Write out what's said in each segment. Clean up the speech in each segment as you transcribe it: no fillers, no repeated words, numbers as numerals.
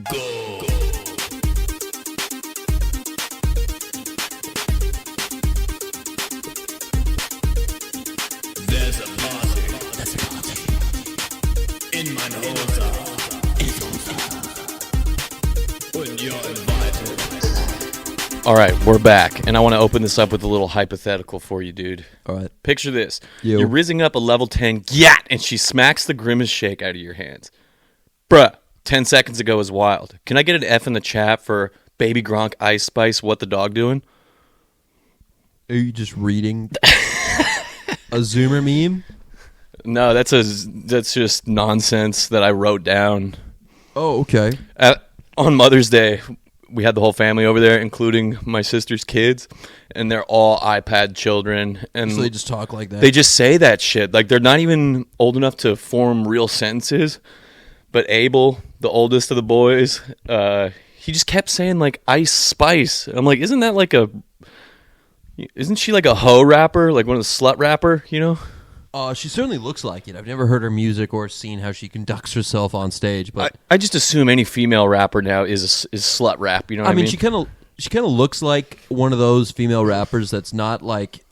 Go. There's a party. In my Hose. When you're invited. All right, we're back, and I want to open this up with a little hypothetical for you, dude. All right. Picture this. Yo. You're rizzing up a level 10 gyat, and she smacks the grimace shake out of your hands. Bruh, 10 seconds ago was wild. Can I get an F in the chat for Baby Gronk Ice Spice, what the dog doing? Are you just reading a Zoomer meme? No, that's just nonsense that I wrote down. Oh, okay. On Mother's Day, we had the whole family over there, including my sister's kids, and they're all iPad children. And So they just talk like that? they just say that shit. Like, they're not even old enough to form real sentences. But Abel, the oldest of the boys, he just kept saying, like, Ice Spice. I'm like, isn't she like a hoe rapper? Like one of the slut rapper, you know? She certainly looks like it. I've never heard her music or seen how she conducts herself on stage, but I just assume any female rapper now is slut rap, you know what I mean? she kind of looks like one of those female rappers that's not like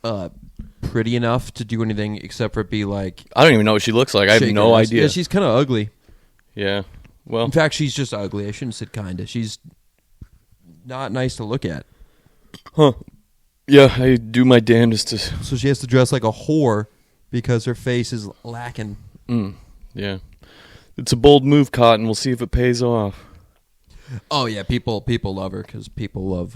pretty enough to do anything except for be like I don't even know what she looks like. I have no idea. Yeah, she's kind of ugly. Yeah. Well, In fact, she's just ugly. I shouldn't have said kinda. She's not nice to look at. huh. Yeah, I do my damnedest to... So she has to dress like a whore because her face is lacking. Yeah. It's a bold move, Cotton. We'll see if it pays off. Oh yeah, people love her because people love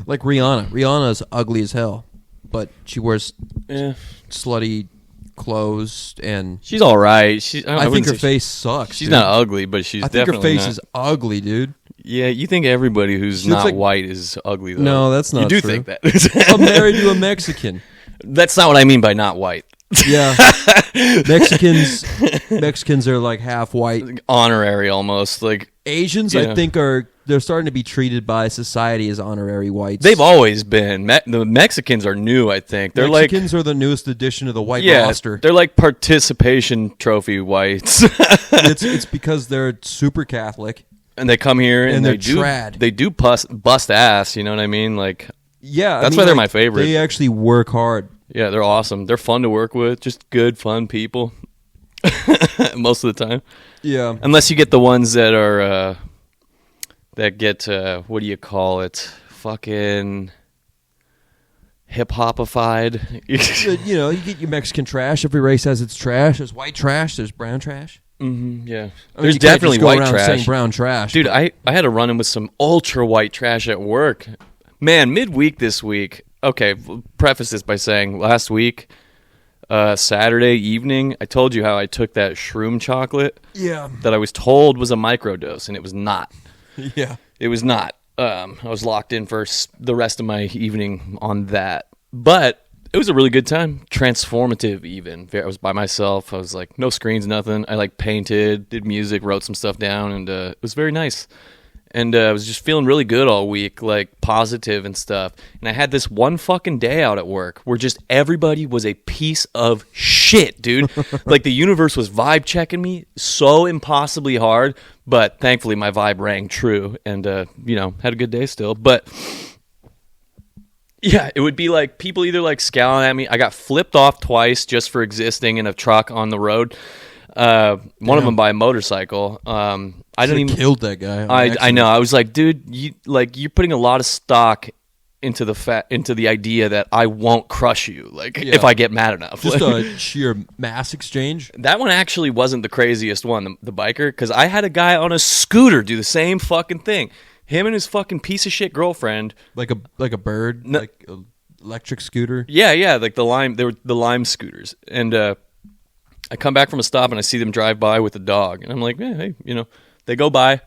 like Rihanna. Rihanna's ugly as hell, but she wears Yeah. slutty clothes, and She's all right. I think her face sucks. She's dude. not ugly, but she's I think her definitely face not. is ugly, dude. Yeah, you think everybody who's She looks not like- white is ugly, though. No, that's not You do true. think that. I'm married to a Mexican. That's not what I mean by not white. Yeah, Mexicans are like half white. Honorary almost. Like, Asians, Yeah. I think, they're starting to be treated by society as honorary whites. they've always been. The Mexicans are new, I think. They're Mexicans are the newest addition to the white yeah, roster. they're like participation trophy whites. It's because they're super Catholic. And they come here and, And they they're do trad. They do bust ass, you know what I mean? Like, Yeah, That's why they're my favorite. They actually work hard. yeah, they're awesome. They're fun to work with. Just good, fun people. Most of the time. Yeah. Unless you get the ones that are that get what do you call it? Fucking hip-hopified. You know, you get your Mexican trash. Every race has its trash. There's white trash. There's brown trash. Yeah. I mean, There's you can't definitely just go white around trash. saying brown trash. Dude, I had a run-in with some ultra white trash at work. Man, midweek this week. Okay, preface this by saying last week, Saturday evening, I told you how I took that shroom chocolate Yeah. that I was told was a microdose, and it was not. Yeah. It was not. I was locked in for the rest of my evening on that. But it was a really good time. Transformative even. I was by myself. I was like, no screens, nothing. I like painted, did music, wrote some stuff down, and it was very nice. And I was just feeling really good all week, like positive and stuff. And I had this one fucking day out at work where just everybody was a piece of shit, dude. Like the universe was vibe checking me so impossibly hard, but thankfully my vibe rang true and, had a good day still. But yeah, it would be like people either like scowling at me. I got flipped off twice just for existing in a truck on the road. One of them by a motorcycle. I didn't even killed that guy. I know. I was like, dude, you're putting a lot of stock into the idea that I won't crush you, like Yeah. if I get mad enough. Just a sheer mass exchange. That one actually wasn't the craziest one, the biker, because I had a guy on a scooter do the same fucking thing. Him and his fucking piece of shit girlfriend. Like a bird, No. like an electric scooter. Yeah, like the Lime. They were the Lime scooters, and I come back from a stop and I see them drive by with the dog, and I'm like, hey, they go by.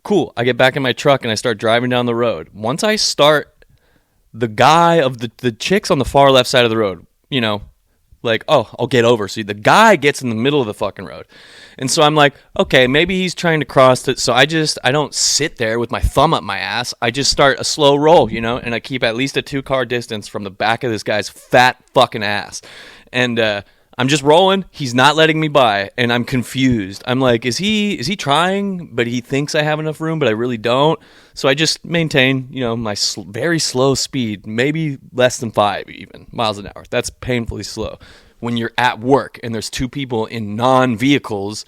Cool. I get back in my truck and I start driving down the road. Once I start, the guy of the chicks on the far left side of the road, like, oh, I'll get over. So the guy gets in the middle of the fucking road. And so I'm like, okay, maybe he's trying to cross it. So I don't sit there with my thumb up my ass. I just start a slow roll, and I keep at least a 2-car distance from the back of this guy's fat fucking ass. And I'm just rolling. He's not letting me by, and I'm confused. I'm like, is he trying? But he thinks I have enough room, but I really don't. So I just maintain, my very slow speed, maybe less than 5 even miles an hour. That's painfully slow. When you're at work and there's 2 people in non-vehicles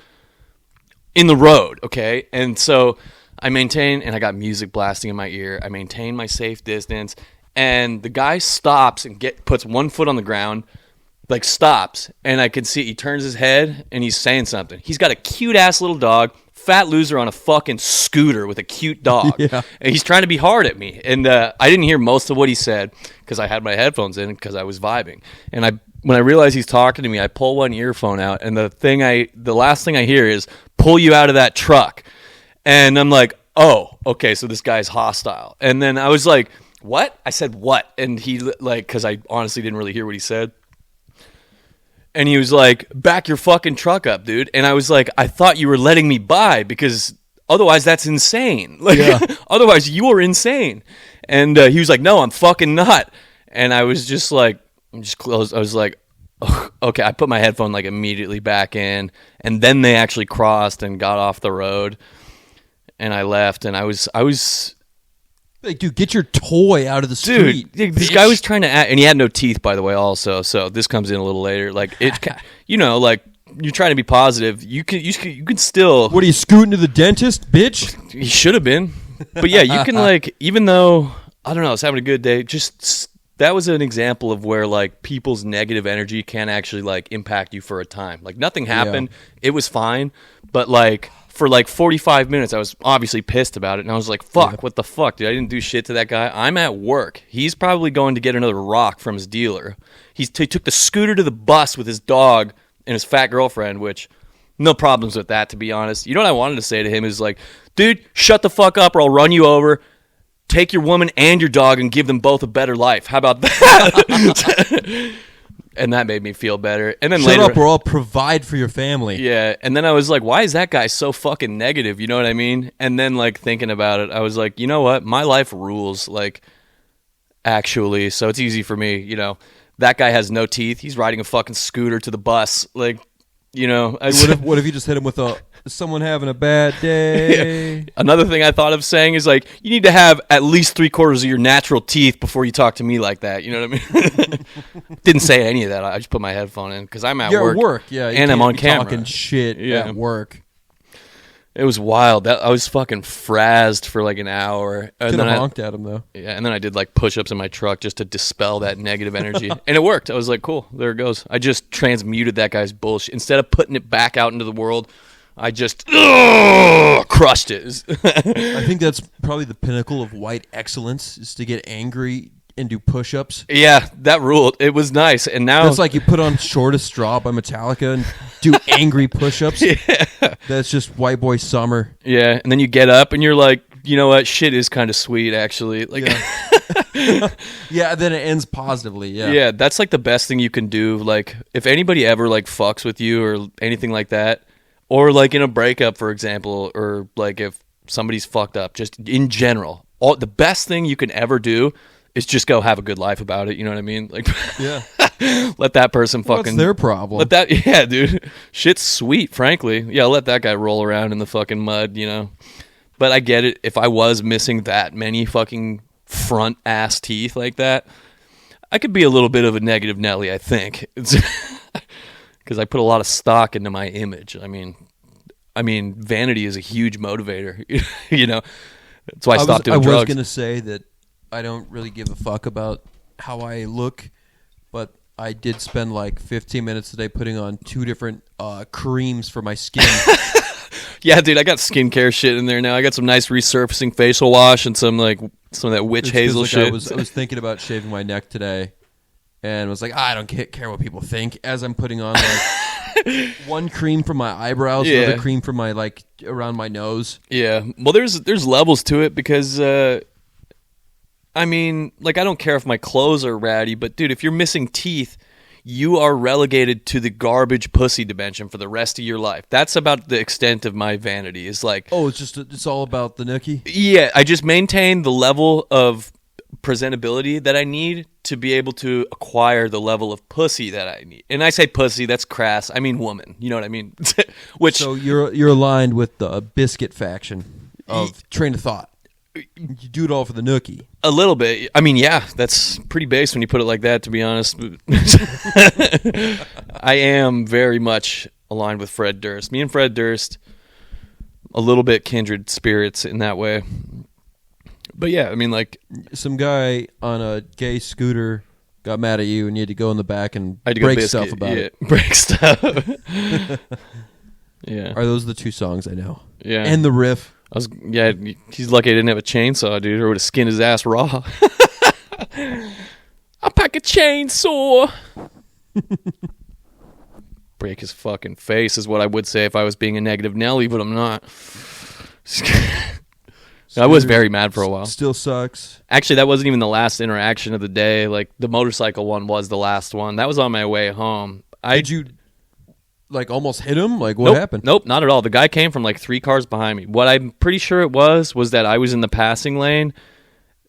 in the road, okay? And so I maintain, and I got music blasting in my ear. I maintain my safe distance, and the guy stops and puts one foot on the ground, like stops, and I can see he turns his head and he's saying something. He's got a cute ass little dog, fat loser on a fucking scooter with a cute dog. Yeah. And he's trying to be hard at me. And I didn't hear most of what he said because I had my headphones in because I was vibing. And when I realize he's talking to me, I pull one earphone out, and the last thing I hear is, "Pull you out of that truck." And I'm like, oh, okay, so this guy's hostile. And then I was like, what? I said, what? And he, because I honestly didn't really hear what he said. And he was like, back your fucking truck up, dude. And I was like, I thought you were letting me by because otherwise that's insane. Otherwise you are insane. And he was like, no, I'm fucking not. And I was just like, closed. I was like, oh, okay. I put my headphone immediately back in. And then they actually crossed and got off the road. And I left. And I was like, dude, get your toy out of the street. Dude, this guy was trying to act, and he had no teeth, by the way, also. So this comes in a little later. You're trying to be positive. You can still. What are you scooting to the dentist, bitch? He should have been, but yeah, you can even though I don't know, I was having a good day. Just that was an example of where people's negative energy can actually impact you for a time. Nothing happened, it was fine, but for 45 minutes, I was obviously pissed about it, and I was like, fuck, what the fuck, dude? I didn't do shit to that guy. I'm at work. He's probably going to get another rock from his dealer. He took the scooter to the bus with his dog and his fat girlfriend, which, no problems with that, to be honest. You know what I wanted to say to him is dude, shut the fuck up or I'll run you over. Take your woman and your dog and give them both a better life. How about that? And that made me feel better. And then Shut up or I'll provide for your family. Yeah. And then I was like, why is that guy so fucking negative? You know what I mean? And then thinking about it, I was like, you know what? My life rules. Actually. So it's easy for me. That guy has no teeth. He's riding a fucking scooter to the bus. What if you just hit him with is someone having a bad day? Yeah. Another thing I thought of saying is you need to have at least 3/4 of your natural teeth before you talk to me like that. You know what I mean? Didn't say any of that. I just put my headphone in because I'm at work. Yeah, and I'm on camera. Talking shit at work. It was wild. I was fucking frazzed for an hour. Could have honked at him though. Yeah, and then I did push-ups in my truck just to dispel that negative energy, and it worked. I was like, cool, there it goes. I just transmuted that guy's bullshit instead of putting it back out into the world. I just crushed it. I think that's probably the pinnacle of white excellence is to get angry and do push-ups. Yeah, that ruled. It was nice. And now that's you put on Shortest Straw by Metallica and do angry push-ups. Yeah. That's just white boy summer. Yeah, and then you get up and you're like, you know what? Shit is kind of sweet, actually. Yeah. Yeah, then it ends positively. Yeah. Yeah, that's the best thing you can do. If anybody ever fucks with you or anything like that, or in a breakup, for example, or if somebody's fucked up, just in general, the best thing you can ever do is just go have a good life about it. You know what I mean? Yeah. Let that person fucking. What's their problem? Yeah, dude. Shit's sweet, frankly. Yeah, let that guy roll around in the fucking mud, But I get it. If I was missing that many fucking front ass teeth like that, I could be a little bit of a negative Nelly, I think. Because I put a lot of stock into my image. I mean, vanity is a huge motivator. That's why I stopped doing drugs. I was going to say that I don't really give a fuck about how I look, but I did spend 15 minutes today putting on 2 different creams for my skin. Yeah, dude, I got skincare shit in there now. I got some nice resurfacing facial wash and some of that witch hazel shit. I was thinking about shaving my neck today. And was I don't care what people think as I'm putting on one cream for my eyebrows, another cream for my around my nose. Yeah. Well, there's levels to it because I don't care if my clothes are ratty, but dude, if you're missing teeth, you are relegated to the garbage pussy dimension for the rest of your life. That's about the extent of my vanity. Is it's all about the nookie? Yeah, I just maintain the level of presentability that I need to be able to acquire the level of pussy that I need. And I say pussy, that's crass. I mean woman. You know what I mean? Which So you're aligned with the biscuit faction of train of thought. You do it all for the nookie. a little bit. I mean, yeah, that's pretty base when you put it like that, to be honest. I am very much aligned with Fred Durst. Me and Fred Durst, a little bit kindred spirits in that way. But yeah, I mean, like, some guy on a gay scooter got mad at you and you had to go in the back and I had to go break biscuit, stuff about it. Break stuff. Yeah. Are those the two songs I know? Yeah. And the riff. Yeah, he's lucky I didn't have a chainsaw, dude, or would have skinned his ass raw. I'll pack a chainsaw. Break his fucking face is what I would say if I was being a negative Nelly, but I'm not. I was very mad for a while. Still sucks. Actually, that wasn't even the last interaction of the day. Like, the motorcycle one was the last one. That was on my way home. Did you, like, almost hit him? Like, what happened? Nope, not at all. The guy came from, like, 3 cars behind me. What I'm pretty sure it was that I was in the passing lane,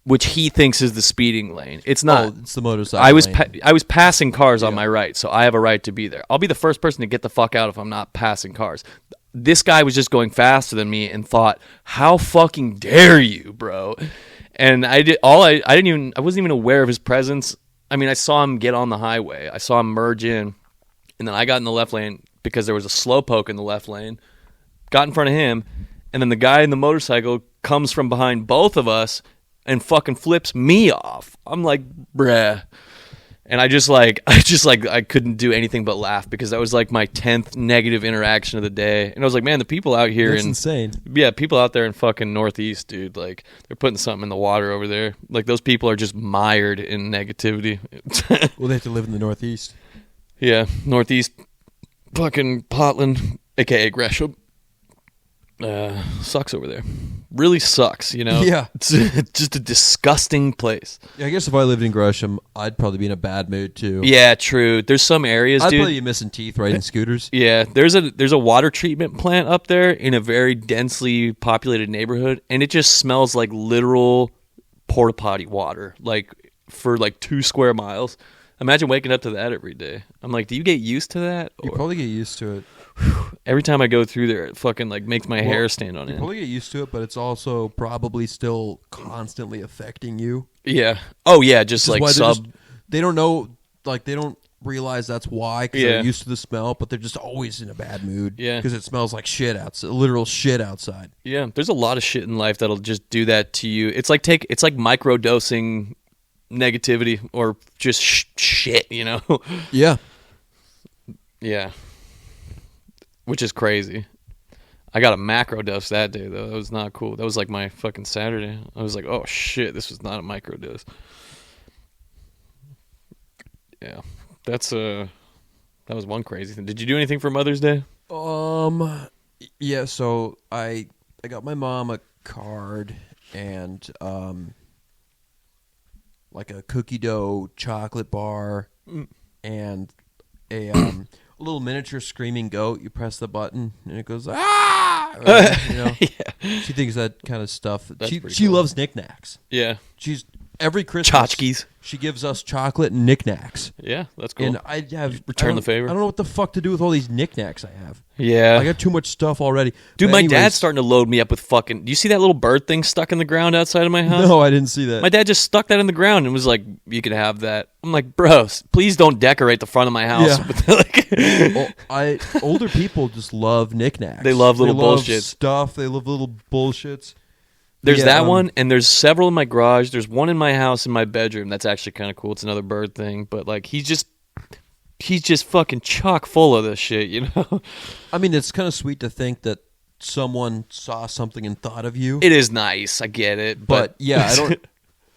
which he thinks is the speeding lane. It's not. Oh, it's the motorcycle lane. I was passing cars on my right, so I have a right to be there. I'll be the first person to get the fuck out if I'm not passing cars. This guy was just going faster than me and thought, "How fucking dare you, bro?" And I wasn't even aware of his presence. I mean, I saw him get on the highway. I saw him merge in, and then I got in the left lane because there was a slowpoke in the left lane. Got in front of him, and then the guy in the motorcycle comes from behind both of us and fucking flips me off. I'm like, bruh. And I couldn't do anything but laugh because that was like my 10th negative interaction of the day. And I was like, man, the people out here That's insane. Yeah, people out there in fucking Northeast, dude, like, they're putting something in the water over there. Like, those people are just mired in negativity. Well, they have to live in the Northeast. Yeah, Northeast, fucking Portland, a.k.a. Gresham. Sucks over there. Really sucks, you know? Yeah. It's just a disgusting place. Yeah, I guess if I lived in Gresham, I'd probably be in a bad mood, too. Yeah, true. There's some areas, I'd dude. probably be missing teeth riding scooters. Yeah, there's a water treatment plant up there in a very densely populated neighborhood, and it just smells like literal porta potty water, like, for like 2 square miles. Imagine waking up to that every day. I'm like, do you get used to that? You probably get used to it. Every time I go through there, it fucking like makes my hair stand on You end. probably get used to it, but it's also probably still constantly affecting you. Yeah. Oh yeah, just like they don't know, like they don't realize that's why because they're used to the smell, but they're just always in a bad mood. Yeah. Because it smells like shit outside, literal shit outside. Yeah, there's a lot of shit in life that'll just do that to you. It's like micro dosing negativity or just shit, you know? Yeah. Yeah. Which is crazy. I got a macro dose that day, though. That was not cool. That was like my fucking Saturday. I was like, oh shit, this was not a micro dose. Yeah. That was one crazy thing. Did you do anything for Mother's Day? Yeah, so I got my mom a card and like a cookie dough chocolate bar and a little miniature screaming goat. You press the button and it goes ah. Or, you know, Yeah. she thinks that kind of stuff. She cool. loves knickknacks. Yeah. She's every Christmas Tchotchkes. she gives us chocolate and knickknacks. Yeah, that's cool. And I have Return the favor. I don't know what the fuck to do with all these knickknacks I have. Yeah. I got too much stuff already. Dude, But my anyways- dad's starting to load me up with fucking... Do you see that little bird thing stuck in the ground outside of my house? No, I didn't see that. My dad just stuck that in the ground and was like, you can have that. I'm like, bro, please don't decorate the front of my house. Yeah. With Older people just love knickknacks. They love little love bullshits. stuff. They love little bullshits. There's Yeah, that one, and there's several in my garage. There's one in my house, in my bedroom. That's actually kind of cool. It's another bird thing. But, like, he's just fucking chock full of this shit, you know? I mean, it's kind of sweet to think that someone saw something and thought of you. It is nice. I get it. But yeah,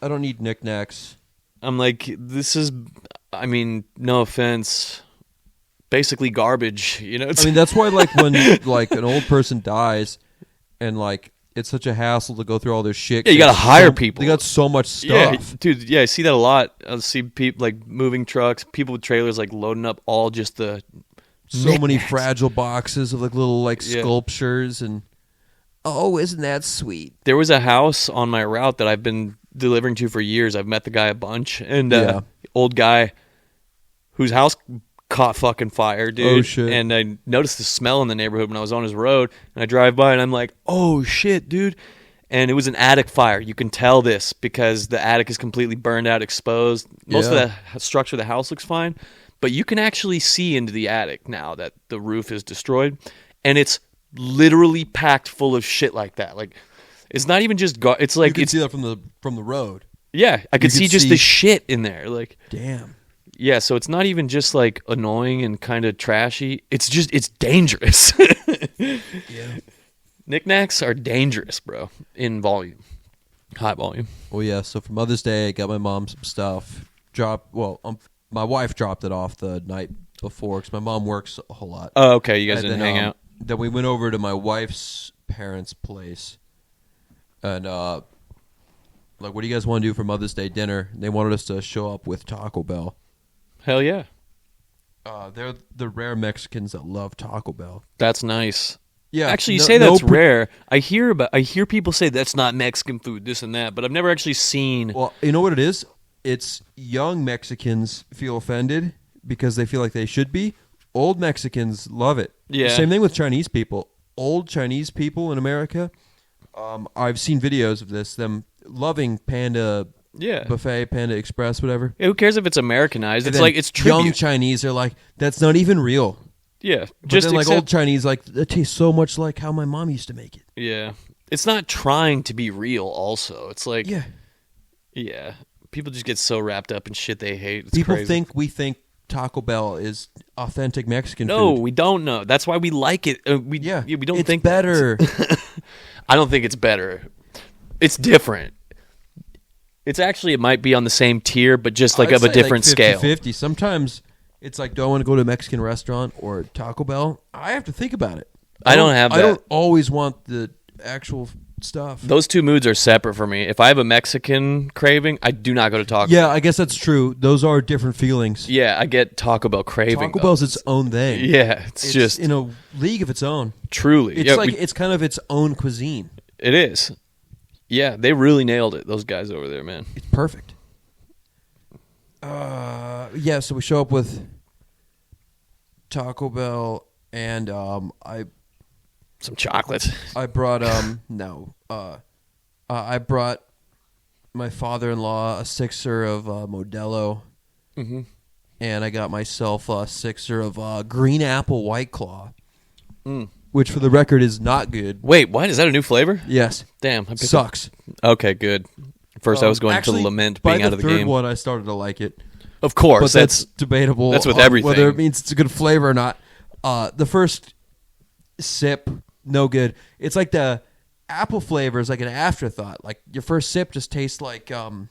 I don't need knickknacks. I'm like, this is, I mean, no offense, basically garbage, you know? I mean, that's why, like, when like an old person dies and, like, it's such a hassle to go through all this shit. Yeah, you gotta hire people. They got so much stuff. Yeah, dude. Yeah, I see that a lot. I see people like moving trucks, people with trailers like loading up all just the So many knickknacks. fragile boxes of like little like Yeah. sculptures and oh, isn't that sweet? There was a house on my route that I've been delivering to for years, I've met the guy a bunch, and Yeah. old guy whose house caught fucking fire, dude. Oh, shit. And I noticed the smell in the neighborhood when I was on his road, and I drive by and I'm like, oh shit, dude. And it was an attic fire. You can tell this because the attic is completely burned out, exposed. Most of the structure of the house looks fine, but you can actually see into the attic now that the roof is destroyed, and it's literally packed full of shit like that. Like, it's not even just it's like You can it's see that from the road. yeah. I could You see could just see- the shit in there. Like, Damn. yeah. So it's not even just like annoying and kind of trashy. It's dangerous. Yeah. Knickknacks are dangerous, bro, in volume, high volume. Well, yeah. So for Mother's Day, I got my mom some stuff. My wife dropped it off the night before because my mom works a whole lot. Oh, okay. You guys And didn't then, hang out. Then we went over to my wife's parents' place, and like, what do you guys want to do for Mother's Day dinner? And they wanted us to show up with Taco Bell. Hell yeah. They're the rare Mexicans that love Taco Bell. That's nice. Yeah, Actually, you say that's rare. I hear people say that's not Mexican food, this and that, but I've never actually seen. Well, you know what it is? It's young Mexicans feel offended because they feel like they should be. Old Mexicans love it. Yeah. Same thing with Chinese people. Old Chinese people in America, I've seen videos of this, them loving Panda Buffet, Panda Express, whatever. Yeah, who cares if it's Americanized? And It's then like it's tribute. young Chinese are like, that's not even real. Yeah, But just then, like, accept- old Chinese, like, that tastes so much like how my mom used to make it. Yeah, it's not trying to be real. Also, it's like Yeah. yeah. People just get so wrapped up in shit they hate. It's People crazy. think we think Taco Bell is authentic Mexican no, food. we don't know. That's why we like it. We don't it's think better. I don't think it's better. It's different. It might be on the same tier, but just like I'd of a say, different scale. 50-50. Sometimes it's like, do I want to go to a Mexican restaurant or Taco Bell? I have to think about it. I don't have I that. don't always want the actual stuff. Those two moods are separate for me. If I have a Mexican craving, I do not go to Taco Bell. Yeah, I guess that's true. Those are different feelings. Yeah, I get Taco Bell craving. Taco though. Bell's its own thing. Yeah, it's just in a league of its own. truly. It's yeah, like it's kind of its own cuisine. it is. Yeah, they really nailed it. Those guys over there, man. It's perfect. Yeah, so we show up with Taco Bell, and Some chocolate. I brought I brought my father-in-law a sixer of Modelo, and I got myself a sixer of Green Apple White Claw, which for the record is not good. Wait, what? Is that a new flavor? Yes, Damn, I picked sucks. Okay, good. First, I was going Actually, to lament by being out of the third game. one, I started to like it. Of course, But that's debatable. that's with on everything. whether it means it's a good flavor or not. The first sip, no good. It's like the apple flavor is like an afterthought. Like your first sip just tastes like kind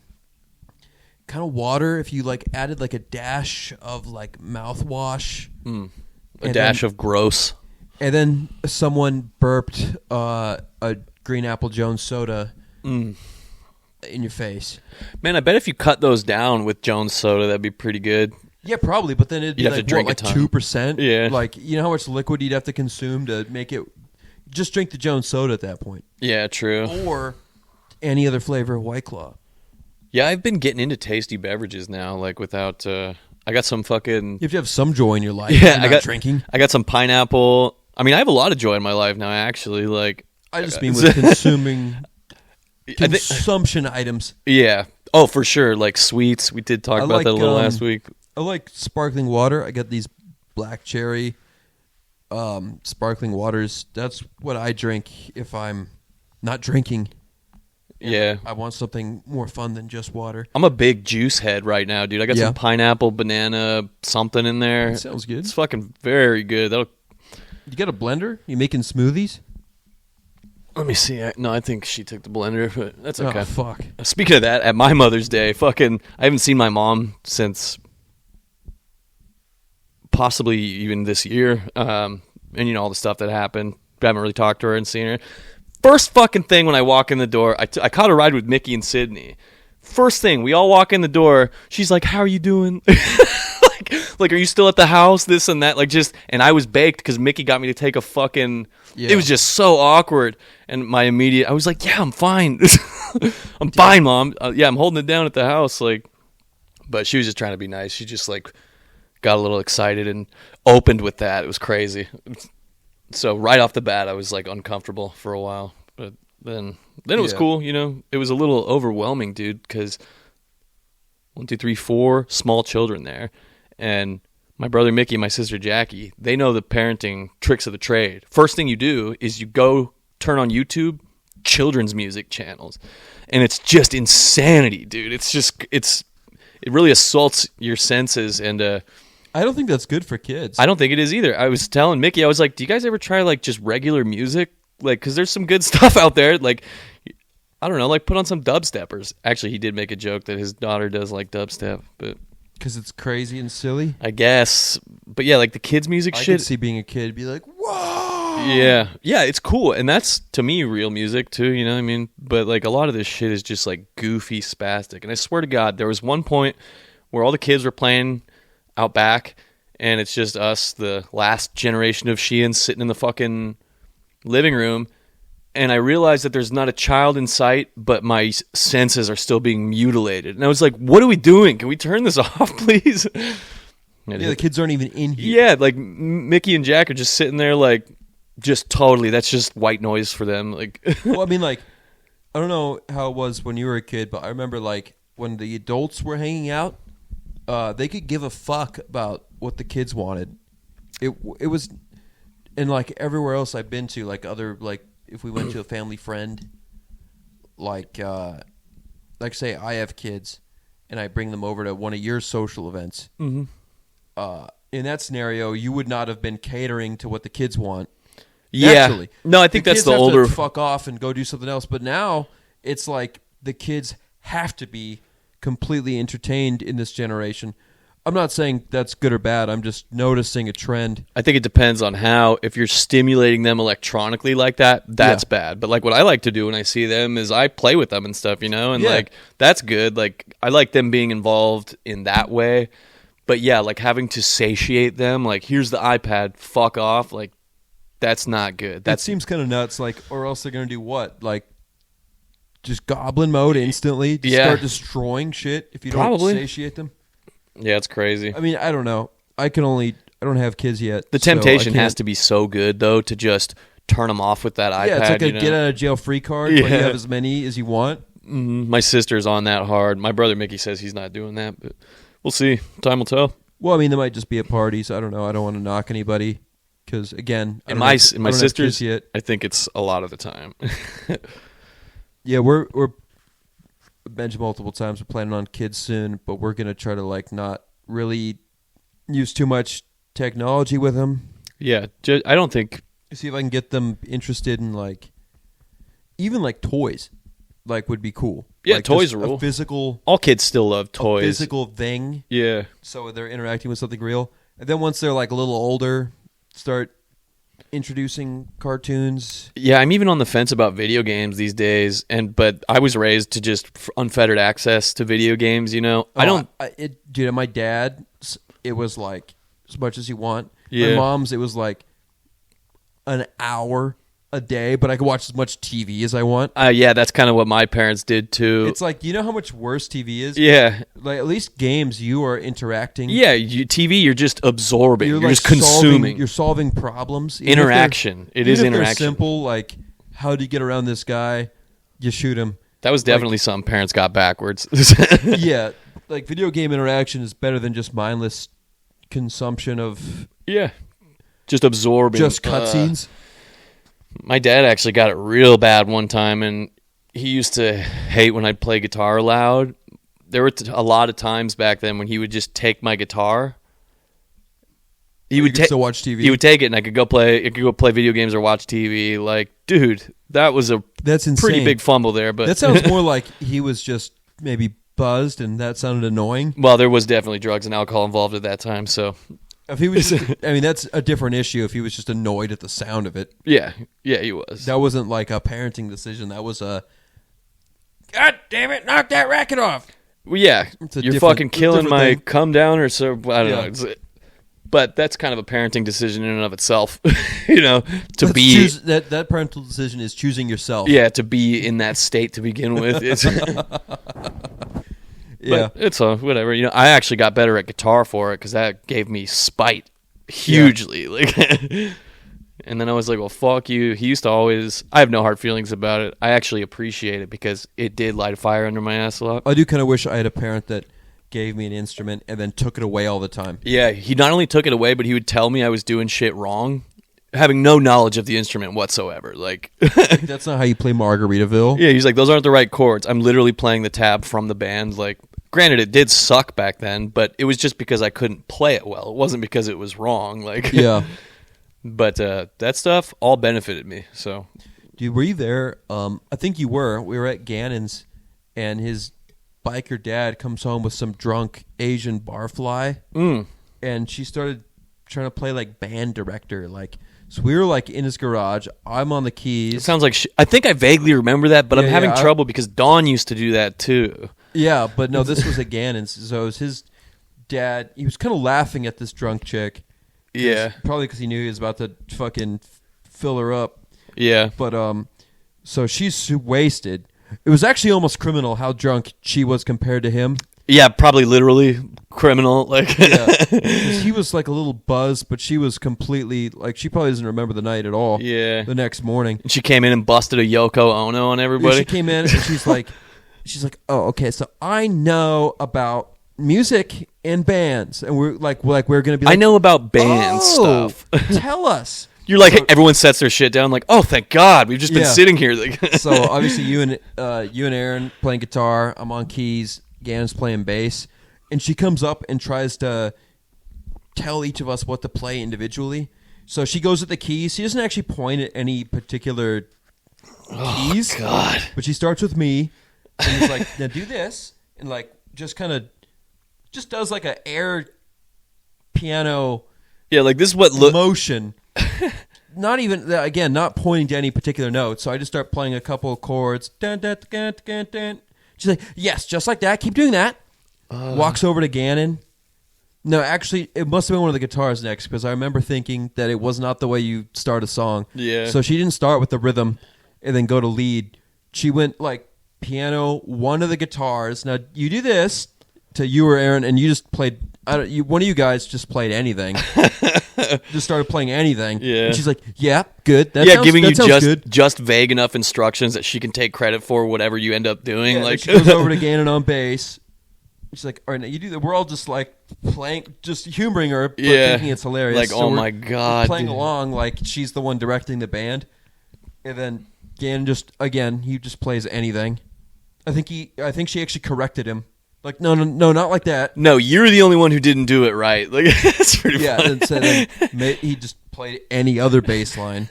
of water. If you like added like a dash of like mouthwash, a dash of gross. and then someone burped a Green Apple Jones soda in your face. Man, I bet if you cut those down with Jones Soda, that'd be pretty good. Yeah, probably, but then it'd be You'd have like, to drink what, a like ton. 2%? Yeah. Like, you know how much liquid you'd have to consume to make it... Just drink the Jones soda at that point. Yeah, true. Or any other flavor of White Claw. Yeah, I've been getting into tasty beverages now, like without... I got some fucking... You have to have some joy in your life. Yeah, You're I not got drinking. I got some pineapple. I mean, I have a lot of joy in my life now, actually. Like, I just mean with consuming... I think- consumption items. yeah. Oh, for sure. Like sweets. We did talk I about like, that a little last week. I like sparkling water. I got these black cherry sparkling waters. That's what I drink if I'm not drinking. Yeah. I want something more fun than just water. I'm a big juice head right now, dude. I got Yeah. some pineapple, banana, something in there. That sounds good. It's fucking very good. You got a blender? You making smoothies? Let me see. No, I think she took the blender, but that's okay. Oh, fuck. Speaking of that, at my Mother's Day, I haven't seen my mom since possibly even this year. And you know, all the stuff that happened. I haven't really talked to her and seen her. First fucking thing when I walk in the door, I caught a ride with Mickey and Sydney. First thing, we all walk in the door. She's like, "How are you doing?" like, are you still at the house? This and that. And I was baked because Mickey got me to take a fucking. Yeah. It was just so awkward. And I was like, "Yeah, I'm fine." I'm fine, Mom. Yeah, I'm holding it down at the house. Like, but she was just trying to be nice. She just like got a little excited and opened with that. It was crazy. So right off the bat, I was like uncomfortable for a while, but then it was cool. You know, it was a little overwhelming, dude, because 1, 2, 3, 4 small children there, and my brother Mickey and my sister Jackie, they know the parenting tricks of the trade. First thing you do is you go turn on YouTube children's music channels, and it's just insanity, dude. It really assaults your senses, and I don't think that's good for kids. I don't think it is either. I was telling Mickey, I was like, do you guys ever try like just regular music? Like, because there's some good stuff out there. Like, I don't know, like put on some dubsteppers. Actually, he did make a joke that his daughter does like dubstep, but because it's crazy and silly, I guess. But yeah, like the kids' music I shit. could see being a kid be like, whoa. Yeah, it's cool, and that's to me real music too. You know what I mean? But like a lot of this shit is just like goofy, spastic. And I swear to God, there was one point where all the kids were playing out back, and it's just us, the last generation of Sheehan, sitting in the fucking living room. And I realized that there's not a child in sight, but my senses are still being mutilated. And I was like, what are we doing? Can we turn this off, please? Yeah, the kids aren't even in here. Yeah, like Mickey and Jack are just sitting there like, just totally, that's just white noise for them. Like, Well, I mean, like, I don't know how it was when you were a kid, but I remember, like, when the adults were hanging out, they could give a fuck about what the kids wanted. It was, and, like, everywhere else I've been to, like, other, like, if we went to a family friend, like say I have kids, and I bring them over to one of your social events. Mm-hmm. In that scenario, you would not have been catering to what the kids want. yeah. Naturally. No, I think The that's kids the have older. to fuck off and go do something else. But now it's like the kids have to be completely entertained in this generation. I'm not saying that's good or bad. I'm just noticing a trend. I think it depends on how. If you're stimulating them electronically like that, that's bad. But like what I like to do when I see them is I play with them and stuff, you know, and like that's good. Like I like them being involved in that way. But yeah, like having to satiate them, like here's the iPad, fuck off, like that's not good. That seems kind of nuts. Like, or else they're gonna do what? Like, just goblin mode instantly. Just start destroying shit if you don't satiate them. Yeah, it's crazy. I mean, I don't know. I don't have kids yet. The temptation has to be so good, though, to just turn them off with that iPad. Yeah, it's like a get out of jail free card. Yeah. But you have as many as you want. Mm-hmm. My sister's on that hard. My brother Mickey says he's not doing that, but we'll see. Time will tell. Well, I mean, they might just be at parties. I don't know. I don't want to knock anybody because, again, my sister's, yet. I think it's a lot of the time. Yeah, we're mentioned multiple times. We're planning on kids soon, but we're gonna try to like not really use too much technology with them. Yeah, I don't think. See if I can get them interested in like even like toys, like would be cool. Yeah, like toys are a physical. All kids still love toys. A physical thing. Yeah. So they're interacting with something real, and then once they're like a little older, start introducing cartoons. Yeah, I'm even on the fence about video games these days, but I was raised to just unfettered access to video games, you know. Dude, at my dad's, it was like as much as you want. Yeah. My mom's, it was like an hour a day, but I could watch as much TV as I want. Yeah, that's kind of what my parents did too. It's like, you know how much worse TV is? Yeah. Like, at least games, you are interacting. Yeah, TV, you're just absorbing. You're like just consuming. You're solving problems. Interaction. It is interaction. They're simple, like, how do you get around this guy? You shoot him. That was definitely something parents got backwards. Yeah. Like, video game interaction is better than just mindless consumption of... Yeah. Just absorbing. Just cutscenes. My dad actually got it real bad one time, and he used to hate when I'd play guitar loud. There were a lot of times back then when he would just take my guitar. He would still watch TV. He would take it, and I could go play video games or watch TV. Like, dude, that's insane. Pretty big fumble there. But that sounds more like he was just maybe buzzed, and that sounded annoying. Well, there was definitely drugs and alcohol involved at that time, so. If he was, I mean, that's a different issue. If he was just annoyed at the sound of it, yeah, he was. That wasn't like a parenting decision. That was a, God damn it, knock that racket off. Well, yeah, you're fucking killing my come down or so. I don't know. But that's kind of a parenting decision in and of itself, you know, that parental decision is choosing yourself. Yeah, to be in that state to begin with. It's Yeah. But it's whatever. You know, I actually got better at guitar for it because that gave me spite hugely. Like, and then I was like, well, fuck you. He used to always. I have no hard feelings about it. I actually appreciate it because it did light a fire under my ass a lot. I do kind of wish I had a parent that gave me an instrument and then took it away all the time. Yeah, he not only took it away, but he would tell me I was doing shit wrong, having no knowledge of the instrument whatsoever. Like, That's not how you play Margaritaville. yeah, he's like, those aren't the right chords. I'm literally playing the tab from the band. Like, granted, it did suck back then, but it was just because I couldn't play it well. It wasn't because it was wrong. Like, Yeah. But that stuff all benefited me. So, Dude, were you there? I think you were. We were at Gannon's, and his biker dad comes home with some drunk Asian barfly, and she started trying to play like band director. Like, so we were like in his garage. I'm on the keys. it sounds like I think I vaguely remember that, but I'm Yeah, having yeah, trouble because Dawn used to do that too. Yeah, but no, this was at Gannon's. So it was his dad. He was kind of laughing at this drunk chick. Yeah. Probably because he knew he was about to fucking fill her up. Yeah. But so she's wasted. It was actually almost criminal how drunk she was compared to him. Yeah, probably literally criminal. Like, Yeah, 'cause he was like a little buzzed, but she was completely like she probably doesn't remember the night at all. Yeah. The next morning, She came in and busted a Yoko Ono on everybody. she came in and she's like, oh, okay, so I know about music and bands, and we're gonna be like, I know about band oh, stuff. Tell us. You're like, everyone sets their shit down. Like, oh, thank God, we've just been Yeah. sitting here. Like, So obviously you and Aaron playing guitar, I'm on keys, Gannon's playing bass, and she comes up and tries to tell each of us what to play individually. So she goes at the keys. She doesn't actually point at any particular keys. God. But she starts with me and is like, now do this, and like just kind of just does like an air piano Yeah, like this is what motion. Not even again, not pointing to any particular note. So I just start playing a couple of chords. Dun, dun, dun, dun, dun. She's like, yes, just like that. Keep doing that. Walks over to Gannon. No, actually, it must have been one of the guitars next because I remember thinking that it was not the way you start a song. Yeah. So she didn't start with the rhythm and then go to lead. She went like piano, one of the guitars. Now you do this to you or Aaron, and you just played. One of you guys just played anything. Just started playing anything. Yeah. And she's like, "Yeah, good. giving you good." just vague enough instructions that she can take credit for whatever you end up doing. Yeah, like, she goes over to Gannon on bass. She's like, "All right, now you do that." We're all just like playing, just humoring her, but Yeah. thinking it's hilarious. Like, So oh we're my God, playing dude. along like she's the one directing the band, and then Gannon he just plays anything. I think she actually corrected him. Like, no, not like that. no, you're the only one who didn't do it right. Like, it's pretty Yeah, funny. and so then he just played any other bass line,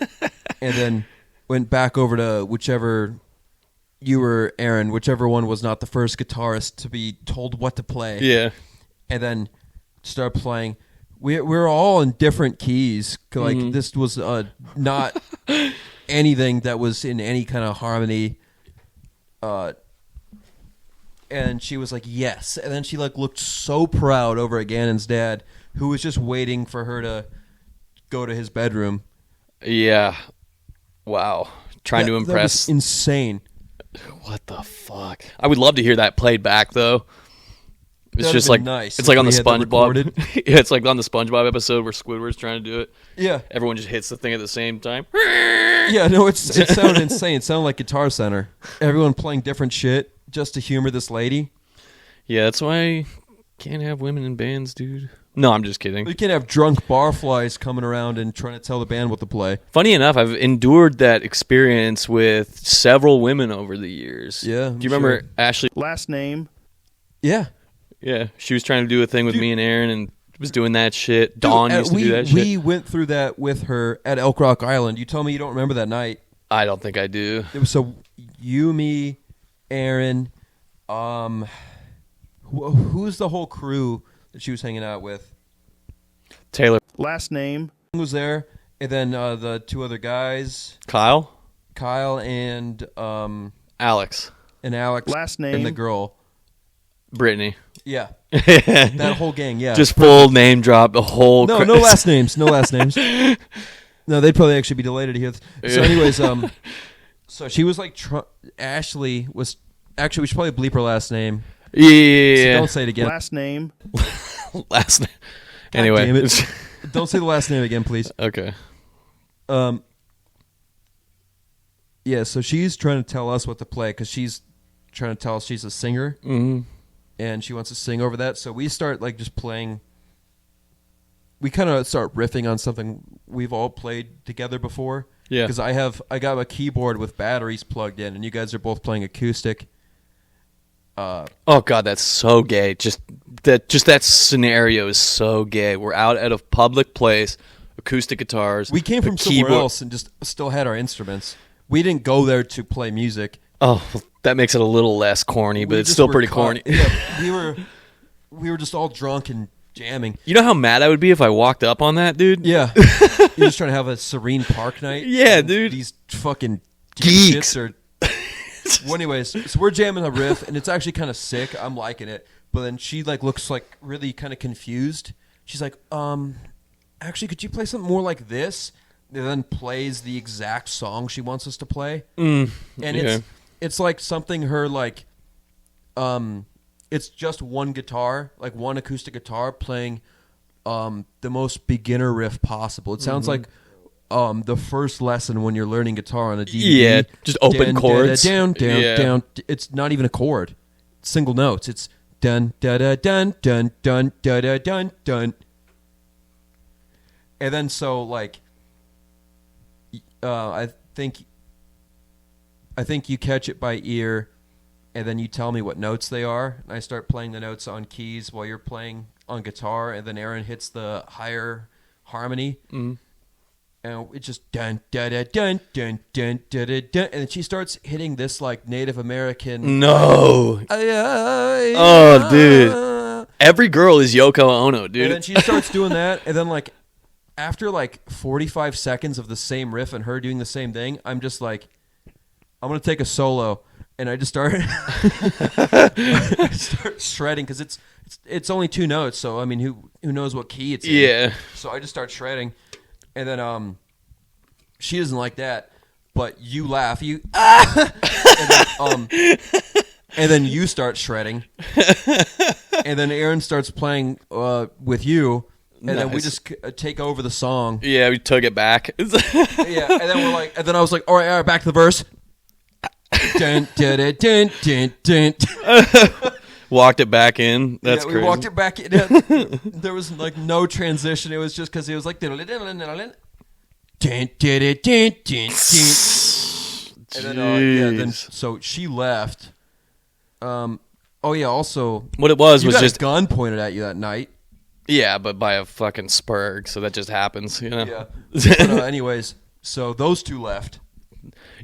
and then went back over to whichever you or Aaron, whichever one was not the first guitarist to be told what to play. Yeah. And then start playing. We're all in different keys. Like this was not anything that was in any kind of harmony. And she was like, yes. And then she like looked so proud over at Gannon's dad, who was just waiting for her to go to his bedroom. Yeah. Wow. Trying to That impress. was insane. What the fuck? I would love to hear that played back though. It's That'd just been like nice it's if like on the we had that recorded. SpongeBob. Yeah, it's like on the SpongeBob episode where Squidward's trying to do it. Yeah. Everyone just hits the thing at the same time. Yeah, no, it sounded insane. It sounded like Guitar Center. Everyone playing different shit just to humor this lady. Yeah, that's why you can't have women in bands, dude. No, I'm just kidding. You can't have drunk barflies coming around and trying to tell the band what to play. Funny enough, I've endured that experience with several women over the years. Yeah, Do you remember Ashley? Last name. Yeah. Yeah, she was trying to do a thing with me and Aaron and was doing that shit. Dawn used to do that shit. We went through that with her at Elk Rock Island. You told me you don't remember that night. I don't think I do. It was so you, me, Aaron, who's the whole crew that she was hanging out with? Taylor. Last name. Was there, and then the two other guys, Kyle? Kyle and Alex. Alex, Last name. and the girl. Brittany. Yeah. That whole gang, yeah. Just full name drop the whole. No last names. No last names. No, they'd probably actually be delighted to hear this. So, anyways, so she was like, Ashley was actually. We should probably bleep her last name. Yeah. So don't say it again. Last name. Last name. God Anyway, damn it. Don't say the last name again, please. Okay. Yeah. So she's trying to tell us what to play because she's trying to tell us she's a singer, and she wants to sing over that. So we start like just playing. We kind of start riffing on something we've all played together before. Yeah. Because I got a keyboard with batteries plugged in, and you guys are both playing acoustic. Oh God, that's so gay. Just that scenario is so gay. We're out at a public place, acoustic guitars. We came a from somewhere keyboard. else and just still had our instruments. We didn't go there to play music. Oh, that makes it a little less corny, but We it's just still were pretty caught- corny. Yeah, we were just all drunk and jamming. You know how mad I would be if I walked up on that, dude? Yeah, you're just trying to have a serene park night. Yeah, and dude. These fucking Geeks. dipshits are. Well, anyways, so we're jamming a riff, and it's actually kind of sick. I'm liking it, but then she like looks like really kind of confused. She's like, actually, could you play something more like this? And then plays the exact song she wants us to play, and okay. it's like something her like, it's just one guitar, like one acoustic guitar playing, the most beginner riff possible. It sounds like. The first lesson when you're learning guitar on a DVD. Yeah, just open chords. Down, Yeah. down. It's not even a chord. It's single notes. It's dun da da dun dun dun da da dun dun. And then so like, I think you catch it by ear, and then you tell me what notes they are, and I start playing the notes on keys while you're playing on guitar, and then Aaron hits the higher harmony. Mm-hmm. And it just dun da da dun dun dun da da dun, and then she starts hitting this like Native American. No. Oh, dude. Every girl is Yoko Ono, dude. And then she starts doing that, and then like after like 45 seconds of the same riff and her doing the same thing, I'm just like, I'm gonna take a solo, and I just start, I start shredding because it's only two notes, so I mean who knows what key it's in. Yeah. So I just start shredding. And then she doesn't like that, but you laugh, and then you start shredding, and then Aaron starts playing with you, and then we just take over the song. Yeah, we took it back. Yeah, and then we're like, and then I was like, all right, back to the verse. Dun, dun, dun, dun, dun, dun. Walked it back in. That's we crazy. walked it back in. There was like no transition. It was just because it was like. And then so she left. Oh yeah. Also, what it was you got just a gun pointed at you that night. Yeah, but by a fucking spurg, so that just happens, you know. Yeah. But, anyways, so those two left.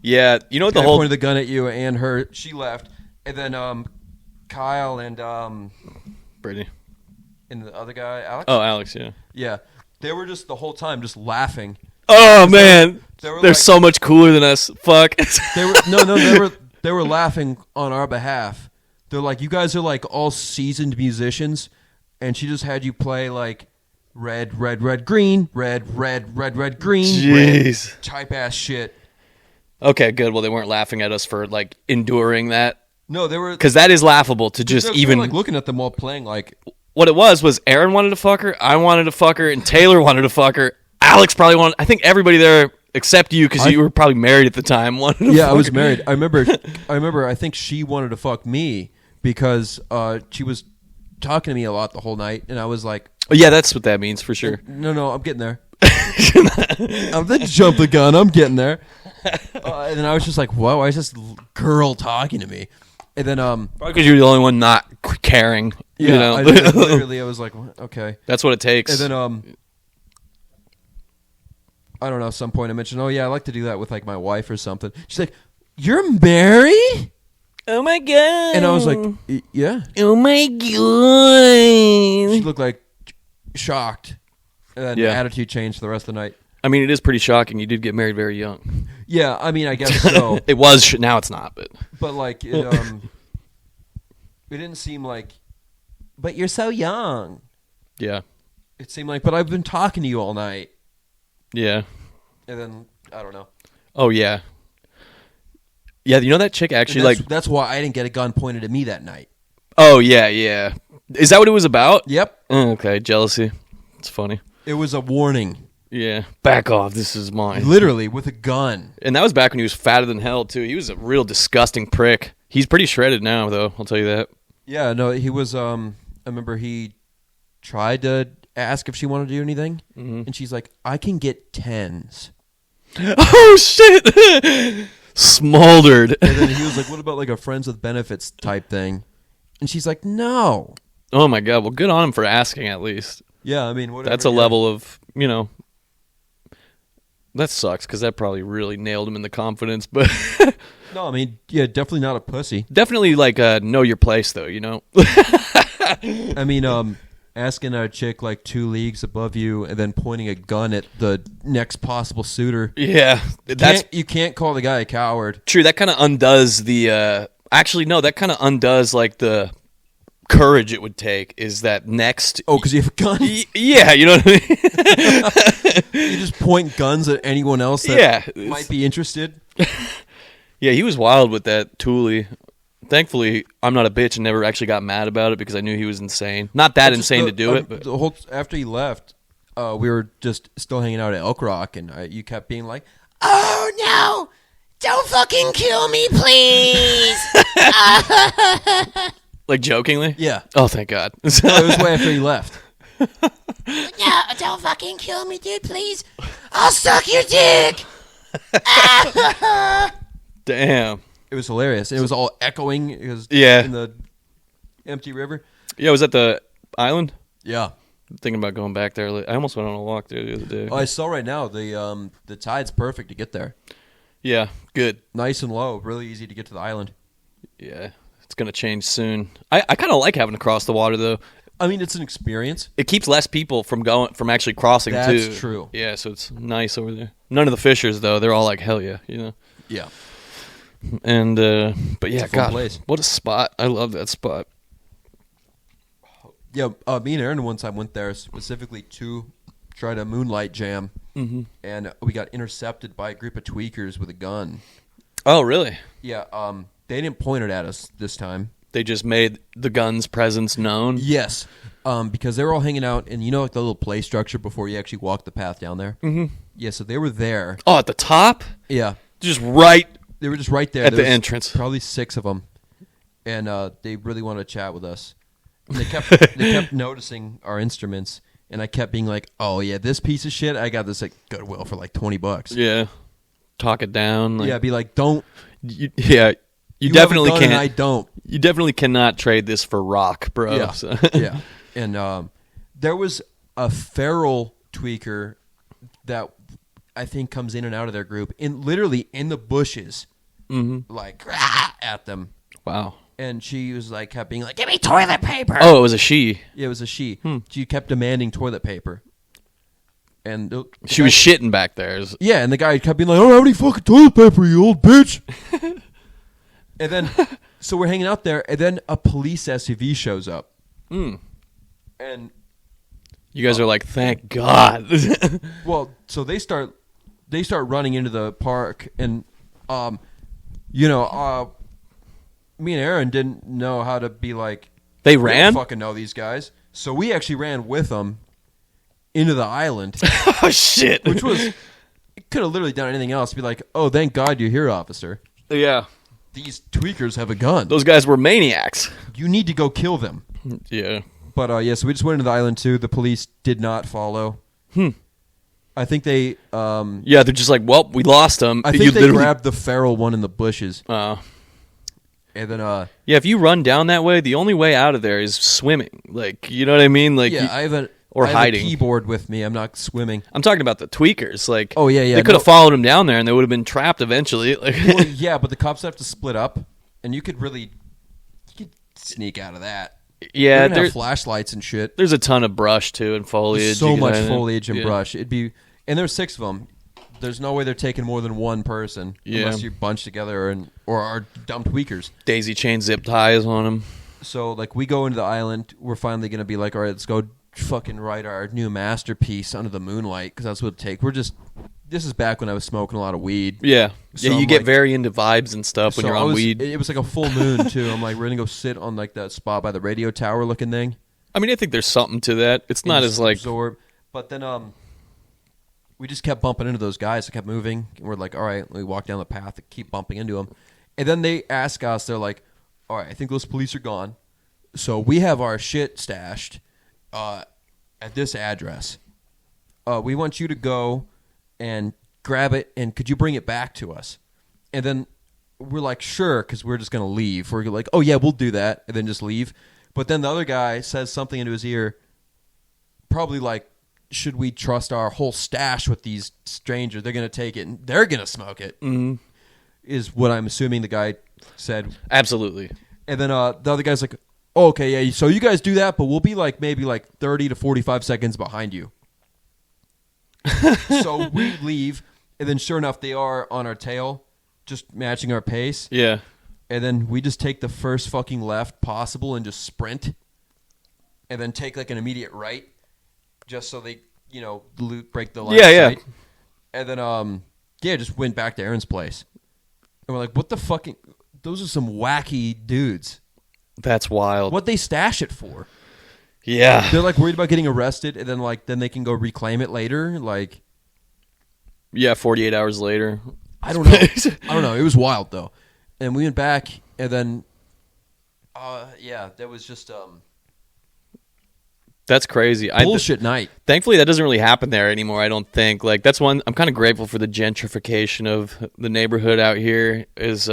Yeah, you know what Guy the whole pointed the gun at you and her. She left, and then Kyle and Brittany and the other guy, Alex. Oh, Alex, yeah. Yeah, they were just the whole time just laughing. Oh man, they're like, so much cooler than us. Fuck. They were they were laughing on our behalf. They're like, you guys are like all seasoned musicians, and she just had you play like red, red, red, green, red, red, red, red, green, Jeez. red, type ass shit. Okay, good. Well, they weren't laughing at us for like enduring that. No, they were because that is laughable to just even like looking at them all playing like. What it was Aaron wanted to fuck her, I wanted to fuck her, and Taylor wanted to fuck her. Alex probably wanted. I think everybody there except you because you were probably married at the time. Wanted to Yeah, fuck I was her. married. I remember. I think she wanted to fuck me because she was talking to me a lot the whole night, and I was like, Oh, yeah, that's what that means for sure. No, I'm getting there. I'm then jump the gun. I'm getting there. And then I was just like, whoa, why is this girl talking to me? And then Probably because you're the only one not caring. yeah, you know? literally I was like, okay. That's what it takes. And then I don't know. At some point I mentioned, oh yeah, I like to do that with like my wife or something. She's like, you're married? Oh my god! And I was like, yeah. Oh my god! She looked like shocked. And then attitude changed the rest of the night. I mean, it is pretty shocking. You did get married very young. Yeah, I mean, I guess so. It was. Now it's not, but But like, It didn't seem like, but you're so young. Yeah. It seemed like, but I've been talking to you all night. Yeah. And then, I don't know. Oh, yeah. Yeah, you know that chick actually, That's why I didn't get a gun pointed at me that night. Oh, yeah, yeah. Is that what it was about? Yep. Oh, okay, jealousy. It's funny. It was a warning. Yeah. Back off, this is mine. Literally, with a gun. And that was back when he was fatter than hell, too. He was a real disgusting prick. He's pretty shredded now, though, I'll tell you that. Yeah, no, he was, I remember he tried to ask if she wanted to do anything, and she's like, I can get 10s. Oh, shit! Smoldered. And then he was like, what about like a friends with benefits type thing? And she's like, no. Oh, my God. Well, good on him for asking, at least. Yeah, I mean, whatever. That's a level of, that sucks, because that probably really nailed him in the confidence, but... No, I mean, yeah, definitely not a pussy. Definitely, know your place, though, I mean, asking a chick like 2 leagues above you and then pointing a gun at the next possible suitor. Yeah. You can't call the guy a coward. True, that kind of undoes the... Actually, no, that kind of undoes, the courage it would take is that next... Oh, because you have a gun? Yeah, you know what I mean? You just point guns at anyone else that might be interested? Yeah, he was wild with that Thule. Thankfully, I'm not a bitch and never actually got mad about it because I knew he was insane. Not that insane to do it, but... The whole, after he left, we were just still hanging out at Elk Rock, and you kept being like, oh, no! Don't fucking kill me, please! Like jokingly? Yeah. Oh, thank God. It was way after he left. No, don't fucking kill me, dude, please. I'll suck your dick. Damn. It was hilarious. It was all echoing. It was Yeah. in the empty river. Yeah, was that the island? Yeah. I'm thinking about going back there. I almost went on a walk there the other day. Oh, I saw right now the tide's perfect to get there. Yeah, good. Nice and low. Really easy to get to the island. Yeah, it's going to change soon. I kind of like having to cross the water, though. I mean, it's an experience. It keeps less people from actually crossing, too. That's true. Yeah, so it's nice over there. None of the fishers, though. They're all like, hell yeah, Yeah. And, but yeah, It's a fun God, place. what a spot. I love that spot. Yeah, me and Aaron one time went there specifically to try to moonlight jam, and we got intercepted by a group of tweakers with a gun. Oh, really? Yeah, they didn't point it at us this time. They just made the gun's presence known? Yes, because they were all hanging out, and like the little play structure before you actually walk the path down there? Mm-hmm. Yeah, so they were there. Oh, at the top? Yeah. Just right They were just right there. at There the was entrance. Probably 6 of them, and they really wanted to chat with us. And they kept noticing our instruments, and I kept being like, "Oh yeah, this piece of shit, I got this at Goodwill for like $20." Yeah. Talk it down. Yeah, be like, "Don't." You You definitely have a gun can't. and I don't. You definitely cannot trade this for rock, bro. Yeah, So. yeah. And there was a feral tweaker that I think comes in and out of their group, literally in the bushes, like "Rah!" at them. Wow. And she was like, kept being like, Give me toilet paper. Oh, it was a she. Yeah, it was a she. She kept demanding toilet paper. And She was shitting back there. Yeah, and the guy kept being like, I don't have any fucking toilet paper, you old bitch. And then, so we're hanging out there, and then a police SUV shows up. And, You guys are like, thank God. well, so they start running into the park, and, me and Aaron didn't know how to be like, They we ran? don't fucking know these guys. So we actually ran with them into the island, Oh, shit. which was, it could have literally done anything else. Be like, oh, thank God you're here, officer. Yeah. These tweakers have a gun. Those guys were maniacs. You need to go kill them. Yeah. But, so we just went into the island, too. The police did not follow. I think they... Yeah, they're just like, well, we lost them. I think they grabbed the feral one in the bushes. And then... yeah, if you run down that way, the only way out of there is swimming. Like, you know what I mean? Like, yeah, I have a hiding. keyboard with me. I'm not swimming. I'm talking about the tweakers. Like, Oh, yeah. They could have followed him down there, and they would have been trapped eventually. Like, Well, yeah, but the cops have to split up, and you could sneak out of that. yeah, They're gonna have flashlights and shit. there's a ton of brush too and foliage. There's so You can much hide in. foliage and Yeah. brush. It'd be, and there's 6 of them. There's no way they're taking more than one person Yeah. unless you bunch together or are dumb tweakers. Daisy chain zip ties on them. So, like, we go into the island. We're finally going to be like, all right, let's go fucking write our new masterpiece under the moonlight, because that's what it takes. This is back when I was smoking a lot of weed. Yeah. So Yeah, you I'm get like- very into vibes and stuff when So you're I on was- weed. It was like a full moon, too. I'm like, we're going to go sit on, like, that spot by the radio tower looking thing. I mean, I think there's something to that. It's not And as just like... absorb. But then we just kept bumping into those guys. They kept moving. And we're like, all right. We walk down the path and keep bumping into them. And then they ask us, they're like, all right, I think those police are gone. So we have our shit stashed at this address. We want you to go and grab it, and could you bring it back to us? And then we're like, sure, because we're just going to leave. We're like, oh, yeah, we'll do that, and then just leave. But then the other guy says something into his ear, probably like, should we trust our whole stash with these strangers? They're going to take it, and they're going to smoke it, is what I'm assuming the guy said. Absolutely. And then the other guy's like, oh, okay, yeah, so you guys do that, but we'll be like maybe like 30 to 45 seconds behind you. So we leave, and then sure enough, they are on our tail, just matching our pace. Yeah. And then we just take the first fucking left possible and just sprint, and then take like an immediate right, just so they, break the line Yeah, of yeah. sight. And then, just went back to Aaron's place. And we're like, what the fucking... Those are some wacky dudes. That's wild. What they stash it for? Yeah. They're like worried about getting arrested, and then they can go reclaim it later. Like, Yeah, 48 hours later. I don't know. It was wild though. And we went back, and then, that was just That's crazy. bullshit night. Thankfully, that doesn't really happen there anymore, I don't think. Like, that's one... I'm kind of grateful for the gentrification of the neighborhood out here is...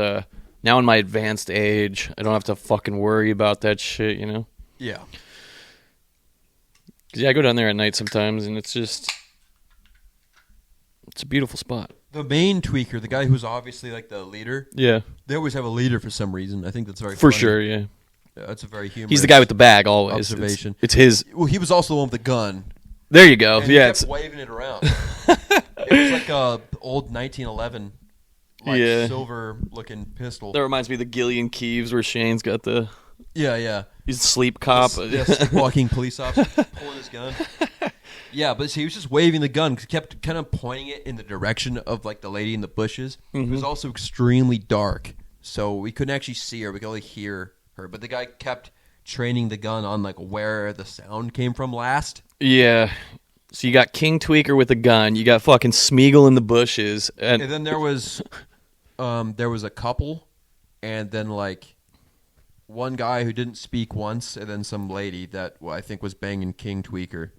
now in my advanced age, I don't have to fucking worry about that shit, you know? Yeah. 'Cause, yeah, I go down there at night sometimes, and it's just... It's a beautiful spot. The main tweaker, the guy who's obviously like the leader, Yeah. they always have a leader for some reason. I think that's very For funny. sure, yeah. Yeah, that's a very humorous He's the guy with the bag, always. observation. It's his... Well, he was also the one with the gun. There you go. And he Yeah, kept it's... waving it around. It was like a old 1911, Yeah. silver-looking pistol. That reminds me of the Gillian Keeves where Shane's got the... Yeah. He's a sleep cop. Yes, walking police officer pulling his gun. Yeah, but he was just waving the gun. 'Cause he kept kind of pointing it in the direction of like the lady in the bushes. It was also extremely dark, so we couldn't actually see her. We could only hear her. But the guy kept training the gun on like where the sound came from last. Yeah. So you got King Tweaker with a gun. You got fucking Smeagol in the bushes. And then there was a couple, and then like one guy who didn't speak once, and then some lady that I think was banging King Tweaker.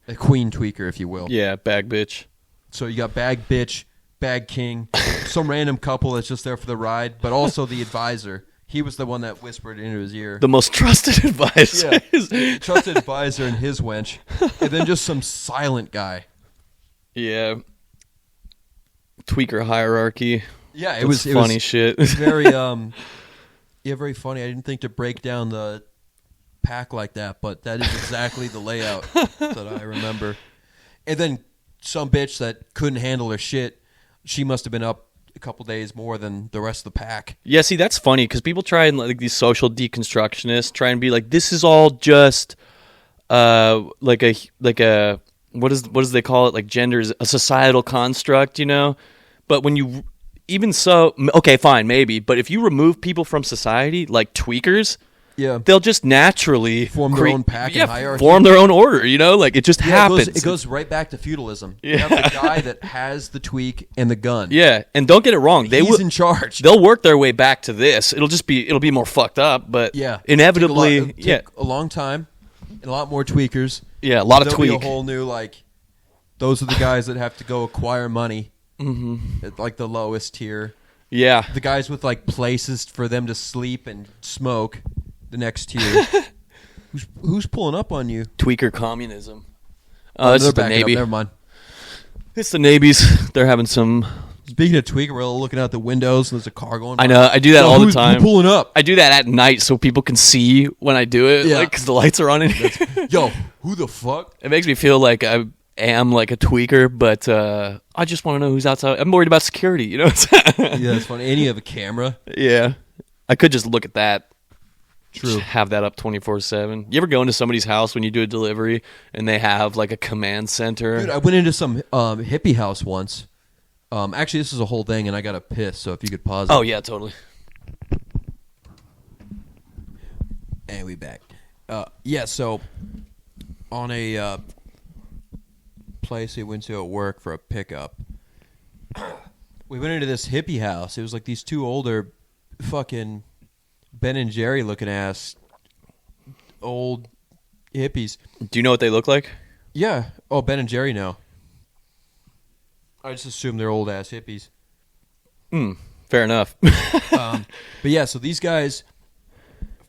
A Queen Tweaker, if you will. Yeah, bag bitch. So you got Bag Bitch, Bag King, some random couple that's just there for the ride, but also the advisor. He was the one that whispered into his ear. The most trusted advice. Yeah, trusted advisor and his wench. And then just some silent guy. Yeah. Tweaker hierarchy. Yeah, it That's was funny it was shit. very very funny. I didn't think to break down the pack like that, but that is exactly the layout that I remember. And then some bitch that couldn't handle her shit, she must have been up a couple days more than the rest of the pack. Yeah, see, that's funny because people try and like these social deconstructionists try and be like, this is all just like a what does they call it? Like gender's a societal construct, you know? But when you even so, okay, fine, maybe. But if you remove people from society, like tweakers, Yeah. they'll just naturally Form their own pack and hierarchy. form their own order. You know, like it just happens. It goes right back to feudalism. You have the guy that has the tweak and the gun. Yeah, and don't get it wrong. He's in charge. They'll work their way back to this. It'll be more fucked up, but Yeah. inevitably, Take a long time and a lot more tweakers. yeah, a lot of There'll be tweak. a whole new like. Those are the guys that have to go acquire money. Mm-hmm. At like the lowest tier. Yeah, The guys with like places for them to sleep and smoke. The next tier. Who's pulling up on you? tweaker communism. It's They're the backing up. Navy. Never mind. It's the Navies. They're having some. Speaking of tweaker, we're all looking out the windows and there's a car going by. I know. I do that Yo, all the who's time. pulling up? I do that at night so people can see when I do it. Yeah. Because the lights are on in here. Yo, who the fuck? It makes me feel like I am like a tweaker, but I just want to know who's outside. I'm worried about security. You know. Yeah, that's funny. And you have a camera. Yeah. I could just look at that. True. have that up 24/7. You ever go into somebody's house when you do a delivery and they have like a command center? Dude, I went into some hippie house once. Actually, this is a whole thing, and I got to piss. So if you could pause. Oh it. yeah, totally. And we back. Yeah. So on a place we went to at work for a pickup, we went into this hippie house. It was like these two older, fucking Ben and Jerry looking ass old hippies. Do you know what they look like? Yeah. Oh, Ben and Jerry now. I just assume they're old ass hippies. Fair enough. But yeah, so these guys,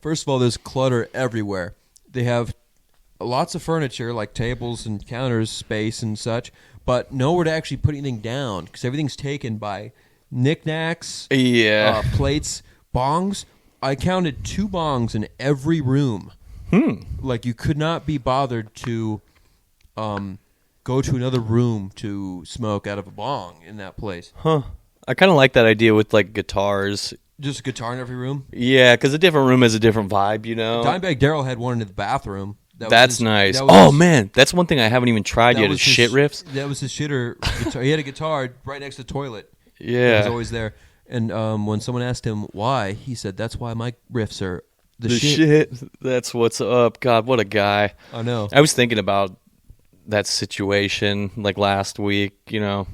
first of all, there's clutter everywhere. They have lots of furniture, like tables and counters, space and such, but nowhere to actually put anything down because everything's taken by knickknacks, Yeah. plates, bongs. I counted 2 bongs in every room. Like you could not be bothered to go to another room to smoke out of a bong in that place. Huh. I kind of like that idea with like guitars. Just a guitar in every room. Yeah, because a different room has a different vibe, you know? Dimebag Darrell had one in the bathroom. That's nice. Oh, man. That's one thing I haven't even tried yet is shit riffs. That was his shitter guitar. He had a guitar right next to the toilet. Yeah. It was always there. And when someone asked him why, he said, that's why my riffs are the shit. That's what's up. God, what a guy. I know. I was thinking about that situation like last week, you know.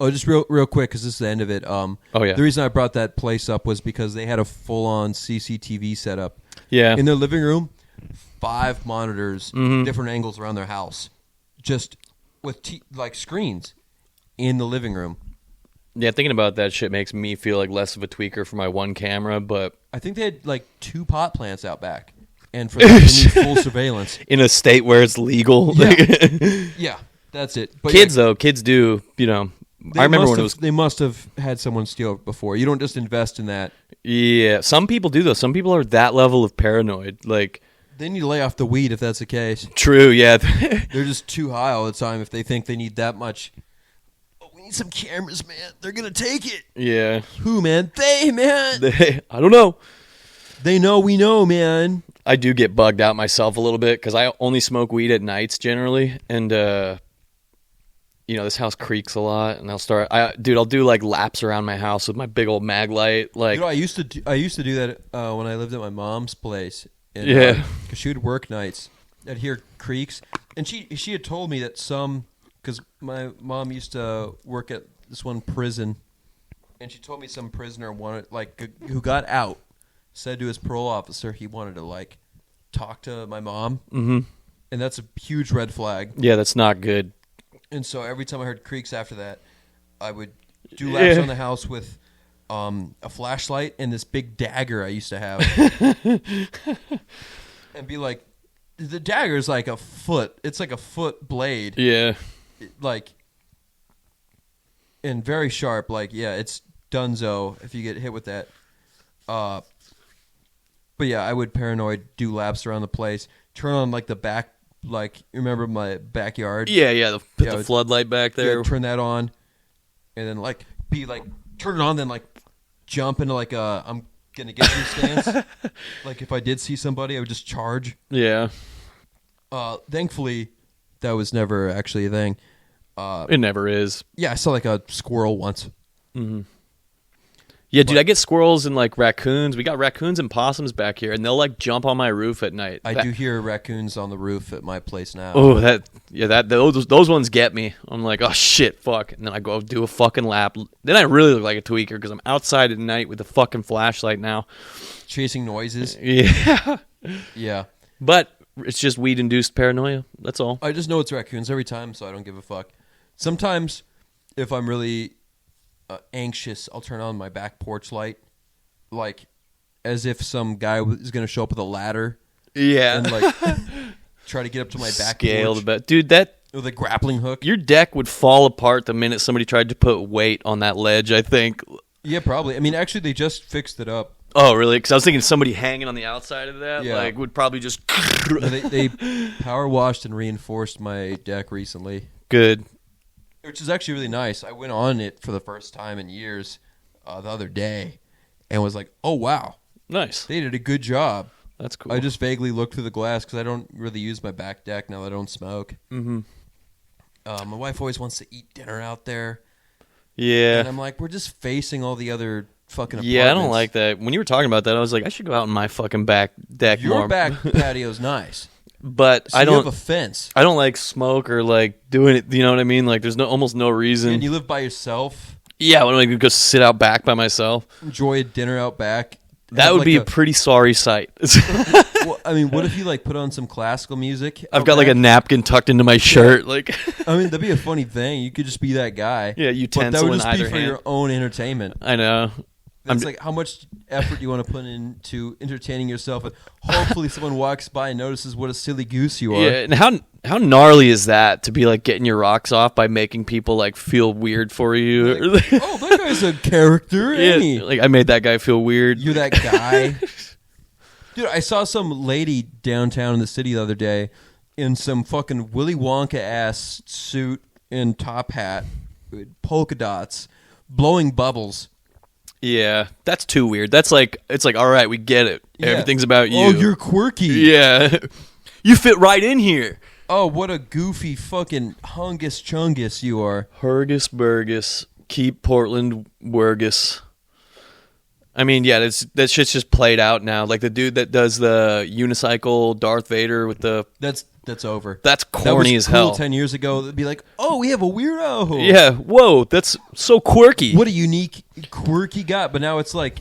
Oh, just real quick, because this is the end of it. Oh, yeah. The reason I brought that place up was because they had a full-on CCTV setup. Yeah. In their living room, 5 monitors, Mm-hmm. different angles around their house, just with like screens in the living room. Yeah, thinking about that shit makes me feel like less of a tweaker for my one camera, but I think they had like 2 pot plants out back, and for that, they need full surveillance. in a state where it's legal. Yeah. Yeah, that's it. But Kids, though, kids do, you know. I remember when it was... They must have had someone steal it before. You don't just invest in that. Yeah, some people do, though. Some people are that level of paranoid. Like... They need to lay off the weed if that's the case. True, yeah. They're just too high all the time if they think they need that much. Oh, we need some cameras, man. They're going to take it. Yeah. Who, man? They, man. I don't know. They know we know, man. I do get bugged out myself a little bit because I only smoke weed at nights generally, and you know, this house creaks a lot, and I'll do like laps around my house with my big old mag light. Like, You know, I used to do that when I lived at my mom's place. And, Yeah. because she would work nights. I'd hear creaks, and she had told me that because my mom used to work at this one prison, and she told me some prisoner wanted who got out said to his parole officer he wanted to like talk to my mom, and that's a huge red flag. yeah, that's not good. And so every time I heard creaks after that, I would do laps Yeah. on the house with a flashlight and this big dagger I used to have. And be like, the dagger is like a foot. It's like a foot blade. Yeah. And very sharp. Like, yeah, it's dunzo if you get hit with that. But yeah, I would paranoid do laps around the place. Turn on like the back, like, you remember my backyard? Yeah. Put Yeah, the floodlight back there. Yeah, turn that on. And then like, turn it on, then like jump into like I'm gonna get you stance. Like if I did see somebody, I would just charge. Yeah. Thankfully, that was never actually a thing. It never is. Yeah, I saw like a squirrel once. Yeah, dude, I get squirrels and like raccoons. We got raccoons and possums back here, and they'll like jump on my roof at night. I do hear raccoons on the roof at my place now. Oh, those ones get me. I'm like, oh shit, fuck, and then I go do a fucking lap. Then I really look like a tweaker because I'm outside at night with a fucking flashlight now. Chasing noises. Yeah, Yeah. but it's just weed-induced paranoia. That's all. I just know it's raccoons every time, so I don't give a fuck. Sometimes, if I'm really anxious, I'll turn on my back porch light, like as if some guy is going to show up with a ladder Yeah, and like try to get up to my back scale porch the best, dude. That with a grappling hook. your deck would fall apart the minute somebody tried to put weight on that ledge. I think. Yeah, probably. I mean, actually, they just fixed it up. Oh, really? Because I was thinking somebody hanging on the outside of that, Yeah. like, would probably just. No, they power washed and reinforced my deck recently, Good. which is actually really nice. I went on it for the first time in years the other day and was like, oh, wow, Nice. they did a good job. That's cool. I just vaguely look through the glass because I don't really use my back deck now that I don't smoke. Mm-hmm. My wife always wants to eat dinner out there. Yeah. And I'm like, we're just facing all the other fucking apartments. Yeah, I don't like that. When you were talking about that, I was like, I should go out in my fucking back deck Your more. back patio's nice. But So I you don't. have a fence. I don't like smoke or like doing it. You know what I mean? Like, there's almost no reason. And you live by yourself. Yeah, I want to go sit out back by myself. Enjoy a dinner out back. That would be a pretty sorry sight. Well, I mean, what if you like put on some classical music? I've out got like a back? napkin tucked into my shirt. Like, I mean, that'd be a funny thing. You could just be that guy. yeah, But that utensil would in just either be for hand. your own entertainment. I know. It's like how much effort you want to put into entertaining yourself, and hopefully someone walks by and notices what a silly goose you are. Yeah, and how gnarly is that to be like getting your rocks off by making people like feel weird for you? Like, oh, that guy's a character, ain't he? Yeah, like I made that guy feel weird. You're that guy. Dude, I saw some lady downtown in the city the other day in some fucking Willy Wonka ass suit and top hat with polka dots, blowing bubbles. Yeah, that's too weird. That's like it's like all right, we get it. Yeah. Everything's about you. Oh, you're quirky. yeah, you fit right in here. Oh, what a goofy fucking hungus chungus you are. Hurgus Burgus, keep Portland Wergus. I mean, yeah, that shit's just played out now. Like the dude that does the unicycle Darth Vader with the That's over. that's That corny was as cool hell. 10 years ago. They'd be like, oh, we have a weirdo. Yeah, whoa, that's so quirky. What a unique, quirky guy. But now it's like,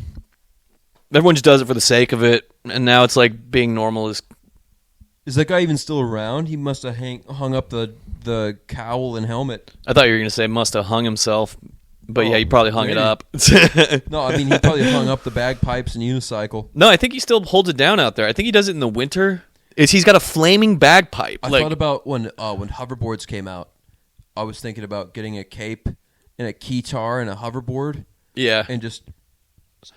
Everyone just does it for the sake of it, and now it's like being normal is. is that guy even still around? He must have hung up the cowl and helmet. I thought you were gonna say must have hung himself, but Oh, yeah, he probably hung maybe. it up. No, I mean, he probably hung up the bagpipes and unicycle. No, I think he still holds it down out there. I think he does it in the winter. He's got a flaming bagpipe. I thought about when hoverboards came out. I was thinking about getting a cape and a keytar and a hoverboard yeah, and just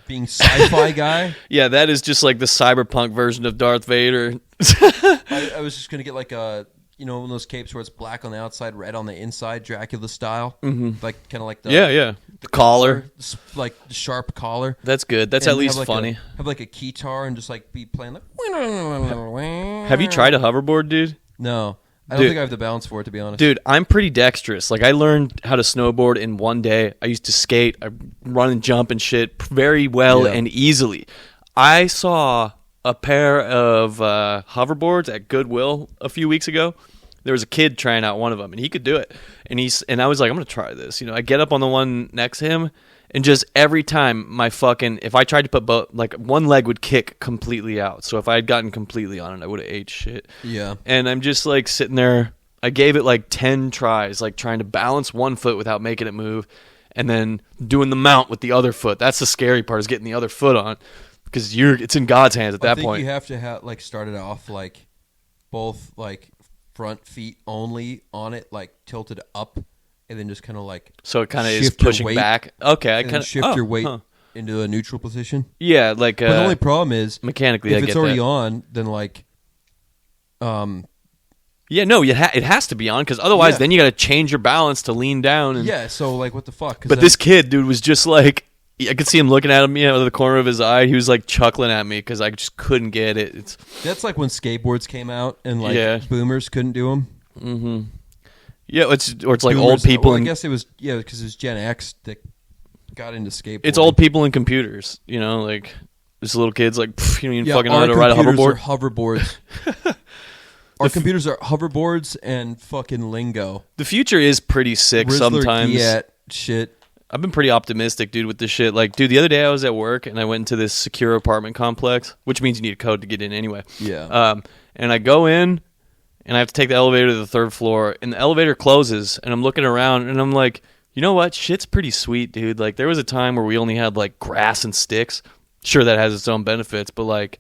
being sci-fi guy. yeah, that is just like the cyberpunk version of Darth Vader. I was just gonna get like a one of those capes where it's black on the outside, red on the inside, Dracula style, like kind of like the Yeah, the collar. like the sharp collar. That's good. That's And at least have like funny. have like a keytar and just like be playing like. Have you tried a hoverboard, dude? No, I don't Dude. think I have the balance for it, to be honest. Dude, I'm pretty dexterous. Like I learned how to snowboard in one day. I used to skate, I run and jump and shit very well Yeah. and easily. I saw a pair of hoverboards at Goodwill a few weeks ago. There was a kid trying out one of them, and he could do it. And I was like, I'm gonna try this. I get up on the one next to him, and just every time if I tried to put like one leg would kick completely out. So if I had gotten completely on it, I would have ate shit. Yeah. And I'm just like sitting there. I gave it like 10 tries, like trying to balance one foot without making it move, and then doing the mount with the other foot. That's the scary part, is getting the other foot on, because it's in God's hands at that I think point. you have to like start it off like both like front feet only on it, like tilted up, and then just kind of like So it kind of is shift your pushing weight, back. Okay, I and then kind of shift your weight into a neutral position. Yeah, like But the only problem is mechanically, if I it's get already that. on, then like Yeah, no, it has to be on, because otherwise, Yeah. then you got to change your balance to lean down. And, yeah. So like, what the fuck? 'Cause But then- this kid, dude, was just like, I could see him looking at me out of the corner of his eye. He was like chuckling at me because I just couldn't get it. that's like when skateboards came out and like Yeah. boomers couldn't do them. Yeah, it's like old people. Well, I and guess it was because it's Gen X that got into skateboarding. it's old people in computers. Like this little kid's like, you don't even fucking know how our to ride a computers hoverboard. are hoverboards. Our computers are hoverboards and fucking lingo. The future is pretty sick Rizzler, sometimes. Giat, shit. I've been pretty optimistic, dude, with this shit. Like, dude, the other day I was at work and I went into this secure apartment complex, which means you need a code to get in anyway. Yeah. And I go in and I have to take the elevator to the third floor, and the elevator closes, and I'm looking around and I'm like, you know what? Shit's pretty sweet, dude. Like, there was a time where we only had like grass and sticks. Sure, that has its own benefits, but like,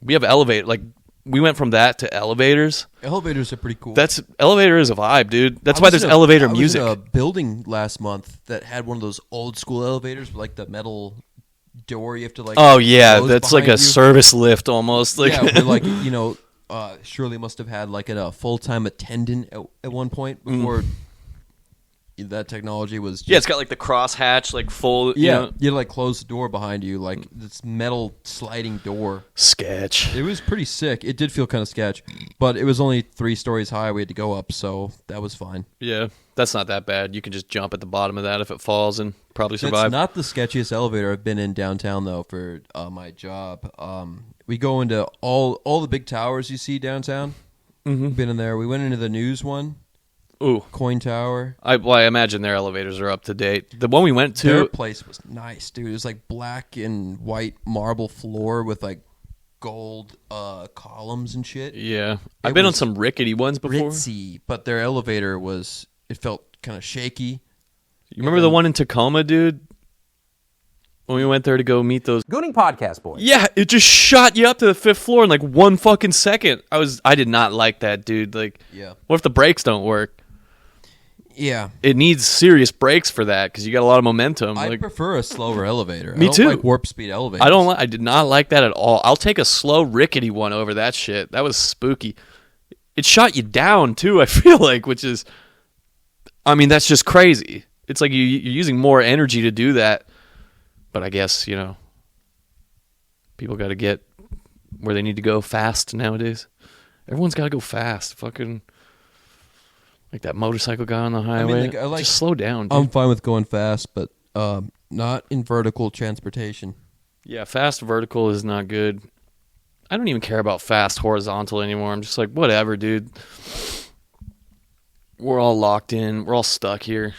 we have elevator. Like, we went from that to elevators. Elevators are pretty cool. Elevator is a vibe, dude. That's I why was there's in elevator I was music. in a building last month that had one of those old school elevators with like the metal door you have to like. Oh yeah, close that's like a behind you. service lift almost. Like, Yeah, where, like Shirley must have had like a full time attendant at one point before that technology was. Just, Yeah, it's got like the cross hatch, like full. yeah, you like close the door behind you, like this metal sliding door. Sketch. It was pretty sick. It did feel kind of sketch, but it was only 3 stories high. We had to go up, so that was fine. Yeah, that's not that bad. You can just jump at the bottom of that if it falls and probably survive. It's not the sketchiest elevator I've been in downtown though for my job. We go into all the big towers you see downtown. Mm-hmm. Been in there. We went into the news one. Ooh, Coin Tower. I imagine their elevators are up to date. The one we went to, Their place was nice, dude. It was like black and white marble floor with like gold columns and shit. yeah, I've been on some rickety ones before. Ritzy, but their elevator it felt kind of shaky. You remember the one in Tacoma, dude? When we went there to go meet those. Gooning Podcast Boys. Yeah, it just shot you up to the 5th floor in like 1 fucking second. I did not like that, dude. Like, Yeah. what if the brakes don't work? Yeah. It needs serious brakes for that because you got a lot of momentum. I Like, prefer a slower elevator. Me I don't too. like warp speed elevators. I did not like that at all. I'll take a slow rickety one over that shit. That was spooky. It shot you down too, I feel like, which is, I mean, that's just crazy. It's like you're using more energy to do that. But I guess, people got to get where they need to go fast nowadays. Everyone's got to go fast. Fucking like that motorcycle guy on the highway. Just slow down, dude. I'm fine with going fast, but not in vertical transportation. Yeah, fast vertical is not good. I don't even care about fast horizontal anymore. I'm just like, whatever, dude. We're all locked in. We're all stuck here.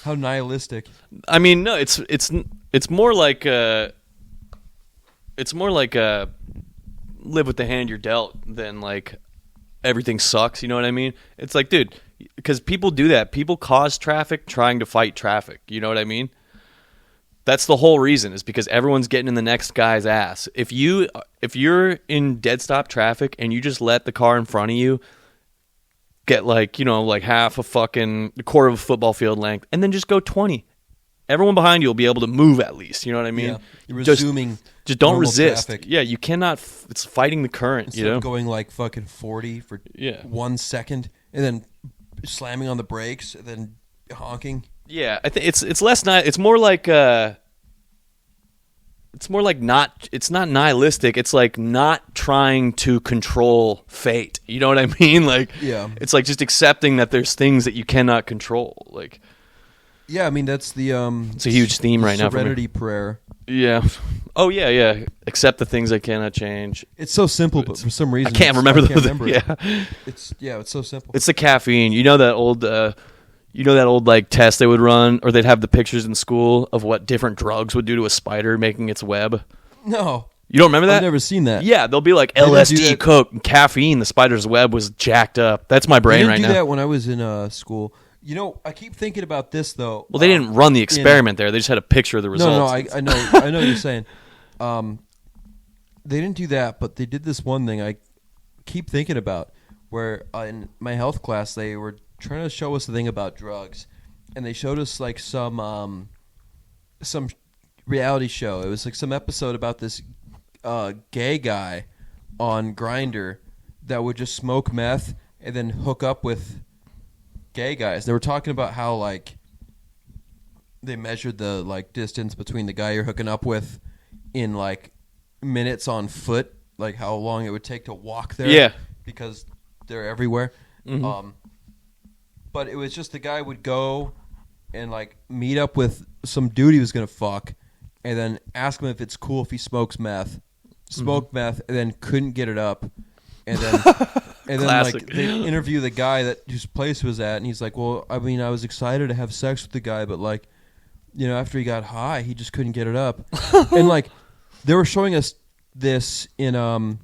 How nihilistic. I mean, no, it's more like live with the hand you're dealt than like everything sucks. You know what I mean? It's like, dude, because people do that. People cause traffic trying to fight traffic. You know what I mean? That's the whole reason, is because everyone's getting in the next guy's ass. If you're in dead stop traffic and you just let the car in front of you get like half a quarter of a football field length and then just go 20. Everyone behind you will be able to move at least. You know what I mean? Yeah. You're resuming. Just don't normal resist. traffic. Yeah, you cannot. It's fighting the current. Instead of going like fucking 40 for 1 second and then slamming on the brakes and then honking. Yeah, I think it's less. It's more like. It's more like not. It's not nihilistic. It's like not trying to control fate. You know what I mean? Like, Yeah. It's like just accepting that there's things that you cannot control. Like, Yeah, I mean that's the it's a huge theme right now for me. Serenity prayer. Yeah. Oh yeah. Accept the things I cannot change. It's so simple, but for some reason I can't remember I can't the. remember it. Yeah. It's so simple. It's the caffeine. You know that old like test they would run, or they'd have the pictures in school of what different drugs would do to a spider making its web. No. You don't remember that? I've never seen that. Yeah, they'll be like didn't do LSD, that. coke, and caffeine. The spider's web was jacked up. That's my I brain didn't right do now. that when I was in school. You know, I keep thinking about this though. Well, they didn't run the experiment there. They just had a picture of the results. No, I know what you're saying. They didn't do that, but they did this one thing I keep thinking about, where in my health class they were trying to show us the thing about drugs, and they showed us like some reality show. It was like some episode about this gay guy on Grindr that would just smoke meth and then hook up with gay guys. They were talking about how like they measured the like distance between the guy you're hooking up with in like minutes on foot, like how long it would take to walk there. Yeah. Because they're everywhere. Mm-hmm. But it was just the guy would go and like meet up with some dude he was gonna fuck, and then ask him if it's cool if he smokes meth. Smoked meth, and then couldn't get it up, and then like they interview the guy whose place was at, and he's like, "Well, I mean, I was excited to have sex with the guy, but like, after he got high, he just couldn't get it up." And like, they were showing us this in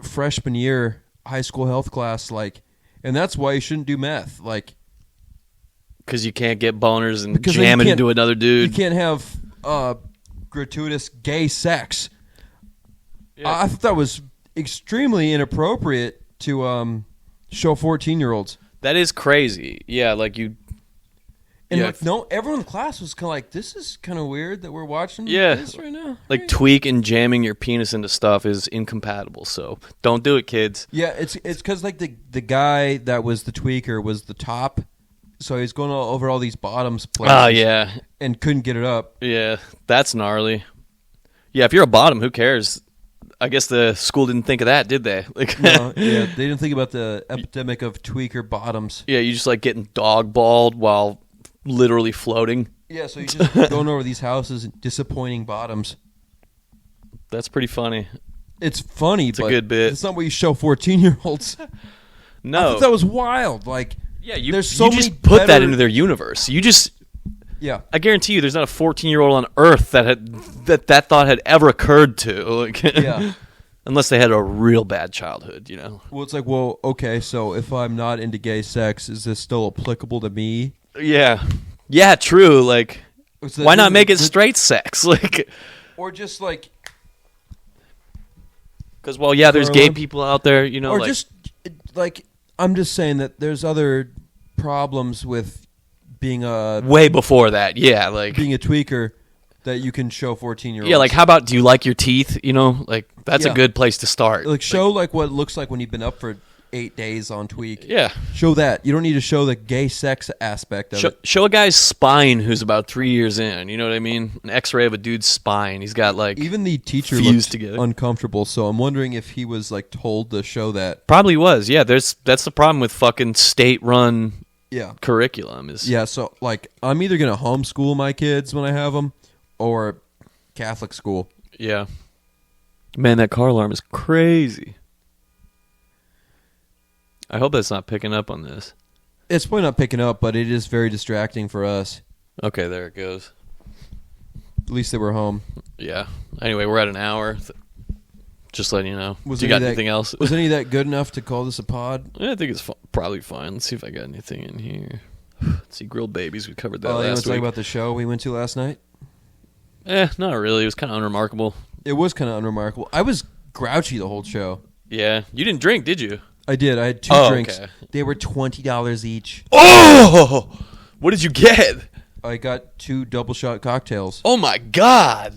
freshman year high school health class, like, and that's why you shouldn't do meth, like, because you can't get boners and because jam you it can't- into another dude. You can't have gratuitous gay sex. Yeah. I thought that was extremely inappropriate to show 14-year-olds. That is crazy. Yeah, like you. And Yeah. like, no, everyone in the class was kind of like, this is kind of weird that we're watching Yeah. this right now. Like tweak and jamming your penis into stuff is incompatible. So don't do it, kids. Yeah, it's because like the guy that was the tweaker was the top, so he's going over all these bottoms places. Oh yeah, and couldn't get it up. yeah. That's gnarly. Yeah, if you're a bottom, who cares? I guess the school didn't think of that, did they? Like, No, yeah, they didn't think about the epidemic of tweaker bottoms. yeah, you just like getting dog balled while literally floating. Yeah, so you're just going over these houses and disappointing bottoms. That's pretty funny. It's funny, a but good bit. it's not what you show 14-year-olds. I No, thought that was wild. Like, yeah, you, there's so you many just put that better- into their universe. You just, yeah, I guarantee you, there's not a 14-year-old on Earth that thought had ever occurred to. Like, yeah. unless they had a real bad childhood, you know. Well, it's like, well, okay, so if I'm not into gay sex, is this still applicable to me? Yeah, yeah, true. Like, It's the- why not make it the- straight sex? Like, Or just like, because well, yeah, there's gay Girl. people out there, you know. or like, just like, I'm just saying that there's other problems with being a way before that, yeah. Like, being a tweaker that you can show 14-year-olds. yeah, like how about do you like your teeth? You know, like that's Yeah. a good place to start. like show like what it looks like when you've been up for 8 days on tweak. Yeah. Show that. You don't need to show the gay sex aspect of it. Show a guy's spine who's about 3 years in. You know what I mean? An X-ray of a dude's spine. He's got like Even the teacher fused looked together. uncomfortable, so I'm wondering if he was like told to show that. probably was. Yeah, that's the problem with fucking state-run Yeah. curriculum is Yeah, so like I'm either going to homeschool my kids when I have them or Catholic school. yeah. Man, that car alarm is crazy. I hope that's not picking up on this. It's probably not picking up, but it is very distracting for us. Okay, there it goes. At least they were home. Yeah. Anyway, we're at an hour. Just letting you know. Was Do you any got of that- anything else? Was any of that good enough to call this a pod? Yeah, I think it's probably fine. Let's see if I got anything in here. Let's see, grilled babies. We covered that Oh, you want last to talk week. about the show we went to last night? Not really. It was kind of unremarkable. It was kind of unremarkable. I was grouchy the whole show. Yeah. You didn't drink, did you? I did. I had 2 Oh, drinks. okay. They were $20 each. Oh! What did you get? I got 2 double shot cocktails. Oh, my God.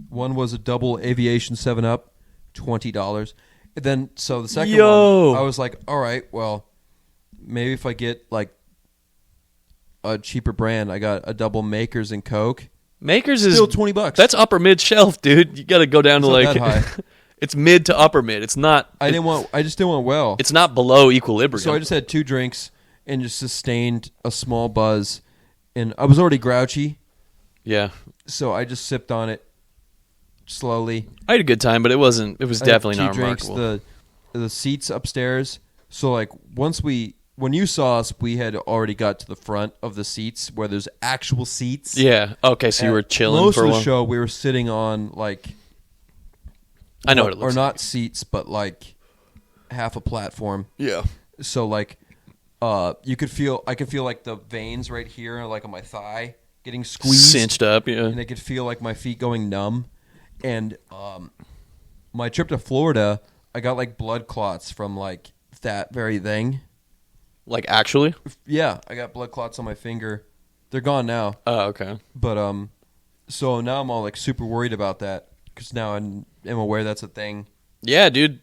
One was a double aviation 7-Up, $20. And then, so the second Yo. one, I was like, all right, well, maybe if I get like a cheaper brand, I got a double Makers and Coke. Makers is Still $20. That's upper mid shelf, dude. You got to go down to It's like not that high. it's mid to upper mid. It's not. I just didn't want well. It's not below equilibrium. So I just had 2 drinks and just sustained a small buzz. And I was already grouchy, yeah. so I just sipped on it slowly. I had a good time, but it was I had definitely 2 not drinks. remarkable. The seats upstairs. So like when you saw us, we had already got to the front of the seats where there's actual seats. Yeah. Okay, so you were chilling Most for a of the while. show, we were sitting on like I know what it looks or not seats, but like half a platform. like. Yeah. So like, I could feel like the veins right here, like on my thigh, getting squeezed, Cinched up, yeah. and I could feel like my feet going numb. And my trip to Florida, I got like blood clots from like that very thing. Like actually? Yeah, I got blood clots on my finger. They're gone now, Oh, okay. but so now I'm all like super worried about that because now I'm aware that's a thing. Yeah, dude.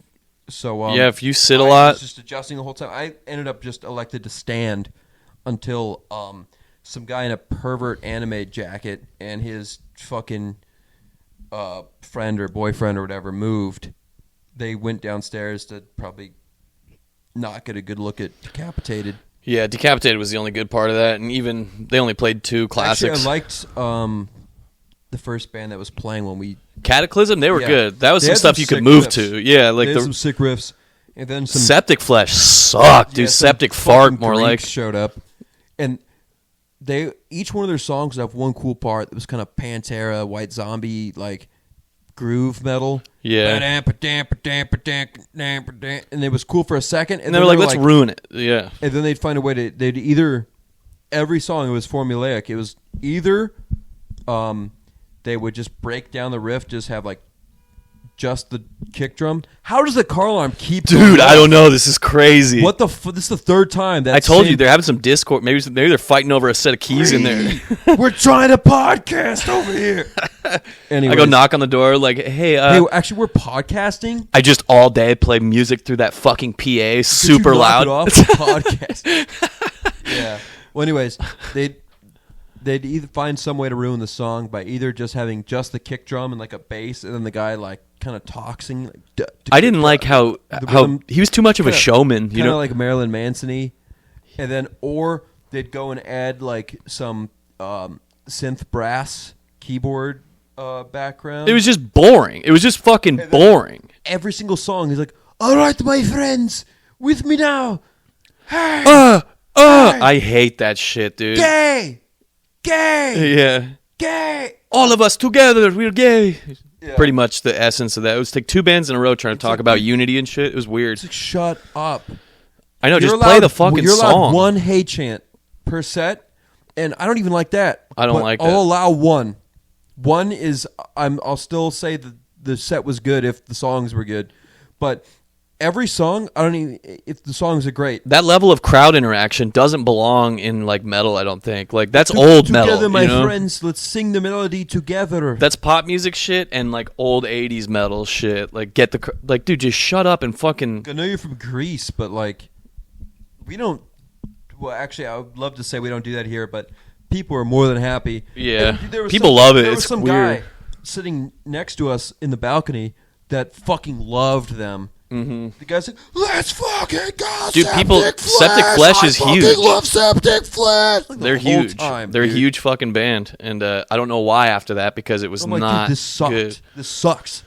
So Yeah, if you sit a I lot- was just adjusting the whole time. I ended up just elected to stand until some guy in a pervert anime jacket and his fucking friend or boyfriend or whatever moved. They went downstairs to probably not get a good look at Decapitated. Yeah, Decapitated was the only good part of that, and even they only played 2 classics. Actually, I liked the first band that was playing when we. Cataclysm, they were Yeah. good. That was They some had stuff some you could sick move riffs. to. Yeah, like They had the some sick riffs, and then some Septic Flesh sucked, dude. yeah, some Septic fucking Fart, more Greeks like. showed up, and they each one of their songs would have one cool part that was kind of Pantera, White Zombie, like groove metal. Yeah. And it was cool for a second, And they were like, let's ruin it. Yeah. and then they'd find a way to they'd either every song it was formulaic. It was either they would just break down the riff, just have like just the kick drum. How does the car alarm keep? Dude, I don't know. This is crazy. What the? This is the third time that I told you they're having some Discord. Maybe they're fighting over a set of keys in there. We're trying to podcast over here. Anyways, I go knock on the door like, hey, hey, actually, we're podcasting. I just all day play music through that fucking PA, super Could you knock loud. it off? Podcast. Yeah. Well, anyways, they'd either find some way to ruin the song by either just having just the kick drum and like a bass, and then the guy like kind of talking. Like, I didn't like how he was too much of a showman. You know, like Marilyn Manson-y. And then, or they'd go and add like some synth brass keyboard background. it was just boring. It was just fucking boring. Every single song, he's like, "All right, my friends, with me now. Hey, hey. I hate that shit, dude. Gay, Yeah. gay." All of us together, we're gay. Yeah. Pretty much the essence of that. It was like 2 bands in a row trying to talk about unity and shit. It was weird. It's like, shut up. I know, You're just play allowed- the fucking you're allowed song. one hate chant per set, and I don't even like that. I don't but like I'll that. allow one. One is I'll still say that the set was good if the songs were good, but every song I don't even if the songs are great. That level of crowd interaction doesn't belong in like metal, I don't think. Like that's old metal. Together, my you know? friends, let's sing the melody together. That's pop music shit and like old 80s metal shit. Like like dude, just shut up and fucking I know you're from Greece, but like we don't. Well, actually, I would love to say we don't do that here, but people are more than happy. Yeah. And there was People love it. There was It's some weird. guy sitting next to us in the balcony that fucking loved them. Mm-hmm. The guy's like, "Let's fucking go, Dude, Septic Flesh is huge. I love Septic Flesh. They're the whole huge. time, They're a dude. huge fucking band, and I don't know why after that because it was I'm like, not dude, this sucked. good. This sucks.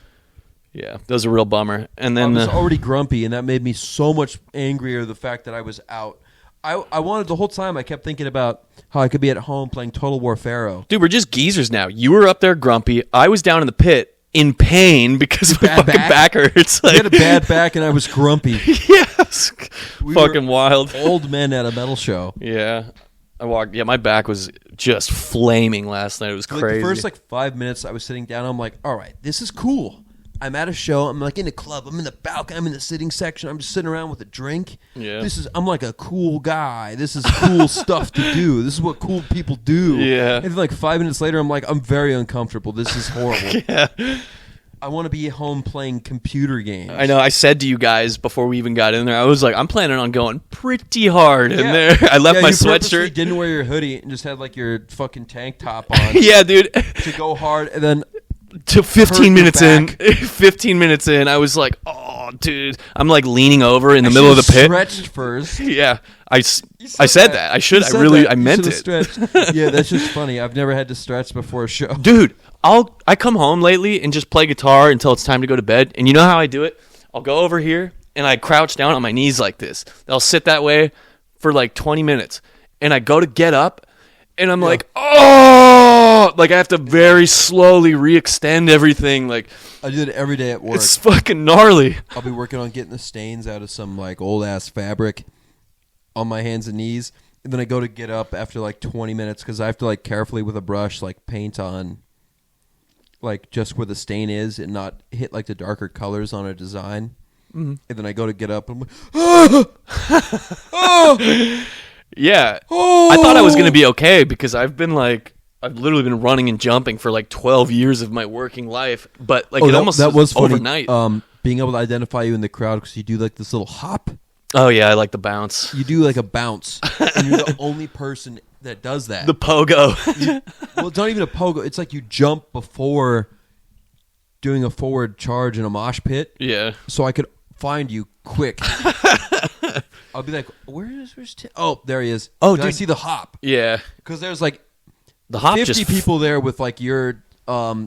Yeah, that was a real bummer. And I then was already grumpy, and that made me so much angrier. The fact that I was out. I wanted the whole time. I kept thinking about how I could be at home playing Total War Pharaoh. dude, we're just geezers now. You were up there grumpy. I was down in the pit in pain because my Bad fucking back hurts. I Like, had a bad back, and I was grumpy. yes, We fucking were wild. Old men at a metal show. Yeah, I walked. Yeah, my back was just flaming last night. It was Like crazy. the first 5 minutes, I was sitting down. I'm like, all right, this is cool. I'm at a show. I'm like in a club. I'm in the balcony. I'm in the sitting section. I'm just sitting around with a drink. Yeah. I'm like a cool guy. This is cool stuff to do. This is what cool people do. Yeah. And then 5 minutes later, I'm like, I'm very uncomfortable. This is horrible. yeah, I want to be at home playing computer games. I know. I said to you guys before we even got in there, I was like, I'm planning on going pretty hard in Yeah. there. I left my you purposely sweatshirt. didn't wear your hoodie and just had your fucking tank top on Yeah, dude. to go hard. And then To 15 hurt your minutes in, back. 15 minutes in, I was like, oh, dude. I'm like leaning over in the middle of the pit. Stretched first. Yeah, I said that. I should. You I said really. that. I You meant should've it. stretched. Yeah, that's just funny. I've never had to stretch before a show. Dude, I come home lately and just play guitar until it's time to go to bed. And you know how I do it? I'll go over here and I crouch down on my knees like this. I'll sit that way for 20 minutes. And I go to get up and I'm like, oh, I have to very slowly re-extend everything. I do it every day at work. It's fucking gnarly. I'll be working on getting the stains out of some old ass fabric on my hands and knees, and then I go to get up after 20 minutes because I have to carefully with a brush paint on just where the stain is and not hit the darker colors on a design. Mm-hmm. And then I go to get up and I'm like, oh! Yeah. I thought I was going to be okay because I've literally been running and jumping for 12 years of my working life. But it almost that was funny. overnight. Being able to identify you in the crowd because you do this little hop. Oh, yeah. I like the bounce. You do a bounce, and you're the only person that does that. The pogo. Well, it's not even a pogo. It's you jump before doing a forward charge in a mosh pit. Yeah. So I could find you quick. I'll be like, where's Tim? Oh, there he is. Oh, Did I dude. see the hop? Yeah. Because there's The hop 50 just people there with your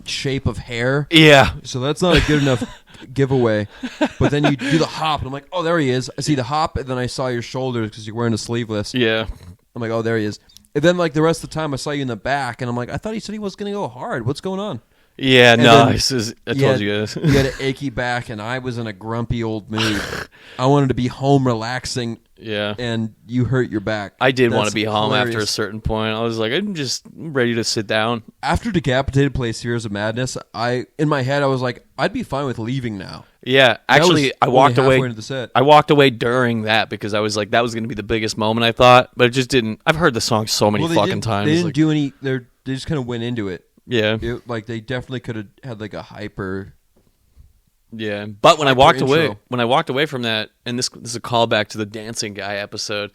shape of hair. Yeah. So that's not a good enough giveaway. But then you do the hop, and I'm like, oh, there he is. I see the hop, and then I saw your shoulders because you're wearing a sleeveless. Yeah. I'm like, oh, there he is. And then the rest of the time, I saw you in the back, and I'm like, I thought he said he was going to go hard. What's going on? Yeah, And no, then I told you guys. You had an achy back, and I was in a grumpy old mood. I wanted to be home relaxing, Yeah. and you hurt your back. I did want That's to be home after a hilarious. certain point. I was like, I'm just ready to sit down. After Decapitated played Series of Madness, in my head I was like, I'd be fine with leaving now. Yeah, actually, I walked away. Into the set. I walked away during that because I was like, that was going to be the biggest moment, I thought, but it just didn't. I've heard the song so many fucking times. They didn't like, do any. They just kind of went into it. yeah, Like they definitely could have had like a hyper. yeah. But when I Hyper walked intro. away from that, and this is a callback to the dancing guy episode.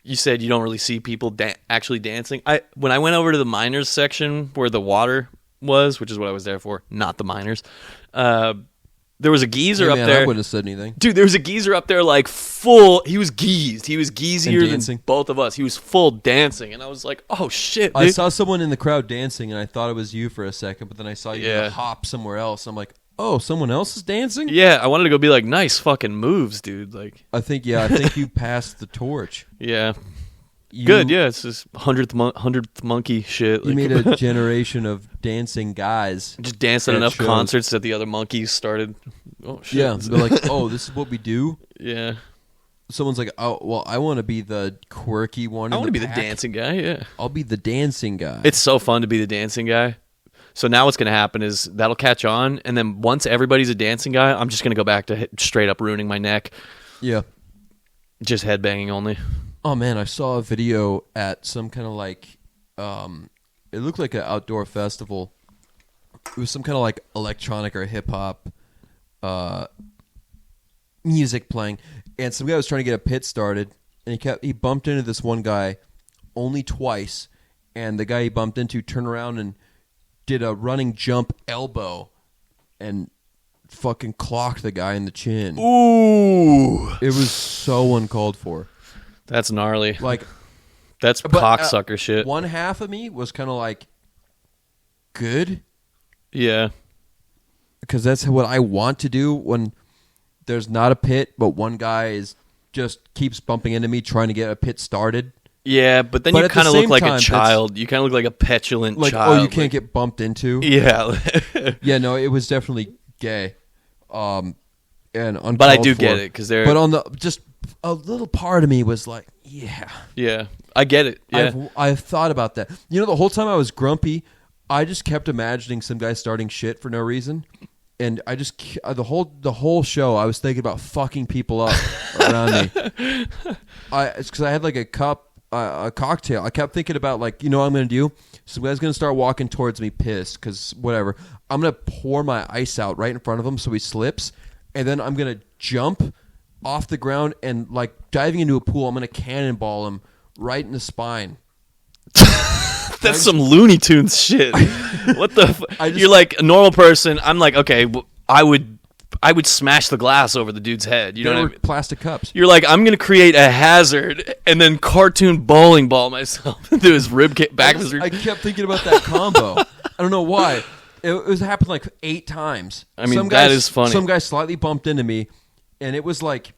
You said you don't really see people actually dancing. When I went over to the miners section where the water was, which is what I was there for, not the miners. There was a geezer up there. I wouldn't have said anything. Dude, there was a geezer up there like full. He was geezed. He was geezier than both of us. He was full dancing, and I was like, "Oh shit!" Dude. I saw someone in the crowd dancing, and I thought it was you for a second, but then I saw you hop somewhere else. I'm like, "Oh, someone else is dancing?" Yeah, I wanted to go be like, "Nice fucking moves, dude!" Like, I think you passed the torch. yeah, good. Yeah, it's just hundredth monkey shit. You Like, made a generation of dancing guys. just danced at at enough shows. concerts that the other monkeys started. Oh shit! Yeah, they're like, "Oh, this is what we do." Yeah, Someone's like, "Oh, well, I want to be the quirky one." I want to be pack. the dancing guy. Yeah, I'll be the dancing guy. it's so fun to be the dancing guy. So now what's going to happen is that'll catch on, and then once everybody's a dancing guy, I'm just going to go back to straight up ruining my neck, yeah. just headbanging only. Oh man, I saw a video at some kind of like, it looked like an outdoor festival. It was some kind of like electronic or hip hop, music playing, and some guy was trying to get a pit started, and he bumped into this one guy, only twice, and the guy he bumped into turned around and did a running jump elbow, and fucking clocked the guy in the chin. Ooh, It was so uncalled for. that's gnarly. Like. That's But, cocksucker shit. One half of me was kind of like, good, Yeah, because that's what I want to do when there's not a pit, but one guy just keeps bumping into me trying to get a pit started. yeah, but then But you at the kind of look same like time, a child. You kind of look like a petulant Like, child. oh, you can't get bumped into. Yeah, Yeah, no, it was definitely gay, and uncalled but I do for. get it because they're. But on the just a little part of me was like, yeah. Yeah, I get it. Yeah, I've thought about that. You know, the whole time I was grumpy, I just kept imagining some guy starting shit for no reason, and I just the whole show I was thinking about fucking people up around me. It's because I had like a cocktail. I kept thinking about like, you know what I'm gonna do? Some guy's gonna start walking towards me, pissed because whatever. I'm gonna pour my ice out right in front of him so he slips, and then I'm gonna jump off the ground and like diving into a pool. I'm gonna cannonball him right in the spine. that's some Looney Tunes shit. What the? You're like a normal person. I'm like, okay, I would smash the glass over the dude's head. You know They what I were mean? plastic cups. You're like, I'm gonna create a hazard and then cartoon bowling ball myself into his back of his rib. I kept thinking about that combo. I don't know why. It happened like 8 times. I mean, that is funny. Some guy slightly bumped into me, and it was like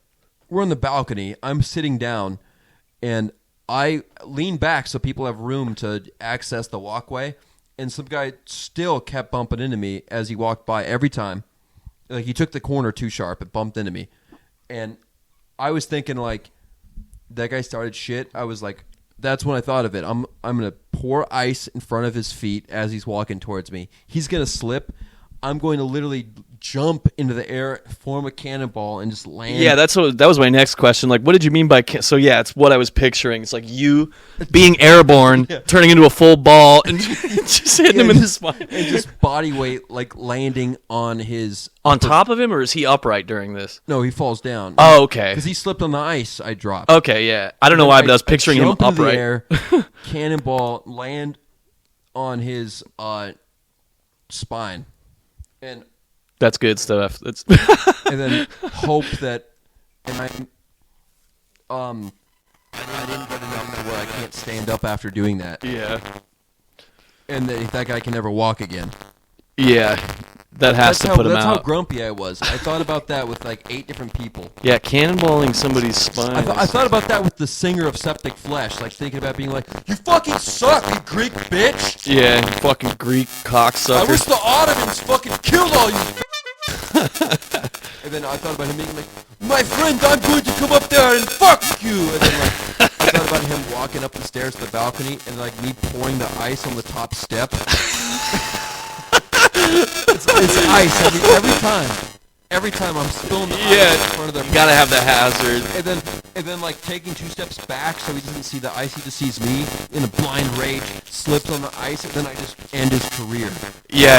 we're on the balcony. I'm sitting down, and I lean back so people have room to access the walkway. And some guy still kept bumping into me as he walked by every time. Like he took the corner too sharp. It bumped into me, and I was thinking like that guy started shit. I was like, that's when I thought of it. I'm gonna pour ice in front of his feet as he's walking towards me. He's gonna slip. I'm going to literally jump into the air, form a cannonball, and just land. Yeah, that was my next question. Like, what did you mean by? So yeah, it's what I was picturing. It's like you being airborne, turning into a full ball, and just hitting him in the spine. and just body weight like landing on his. On top of him, or is he upright during this? No, he falls down. Oh, okay. Because he slipped on the ice. I dropped. Okay, yeah. I don't know why, but I was picturing him jump into upright. the air, cannonball, land on his spine, and That's good stuff. That's and then hope that. And I didn't get enough to where I can't stand up after doing that, yeah, and that guy can never walk again. yeah. That has to put him That's how out. grumpy I was. I thought about that with like 8 different people. Yeah, cannonballing somebody's spine. I thought about that with the singer of Septic Flesh, like thinking about being like, "You fucking suck, you Greek bitch." Yeah, you fucking Greek cocksucker. I wish the Ottomans fucking killed all you. And then I thought about him being like, "My friend, I'm going to come up there and fuck you." And then like, I thought about him walking up the stairs to the balcony and like me pouring the ice on the top step. It's ice every time. Every time I'm spilling the ice in front of their. You gotta have the hazard. And then like taking 2 steps back so he doesn't see the ice, he just sees me in a blind rage, slips on the ice, and then I just end his career. Yeah,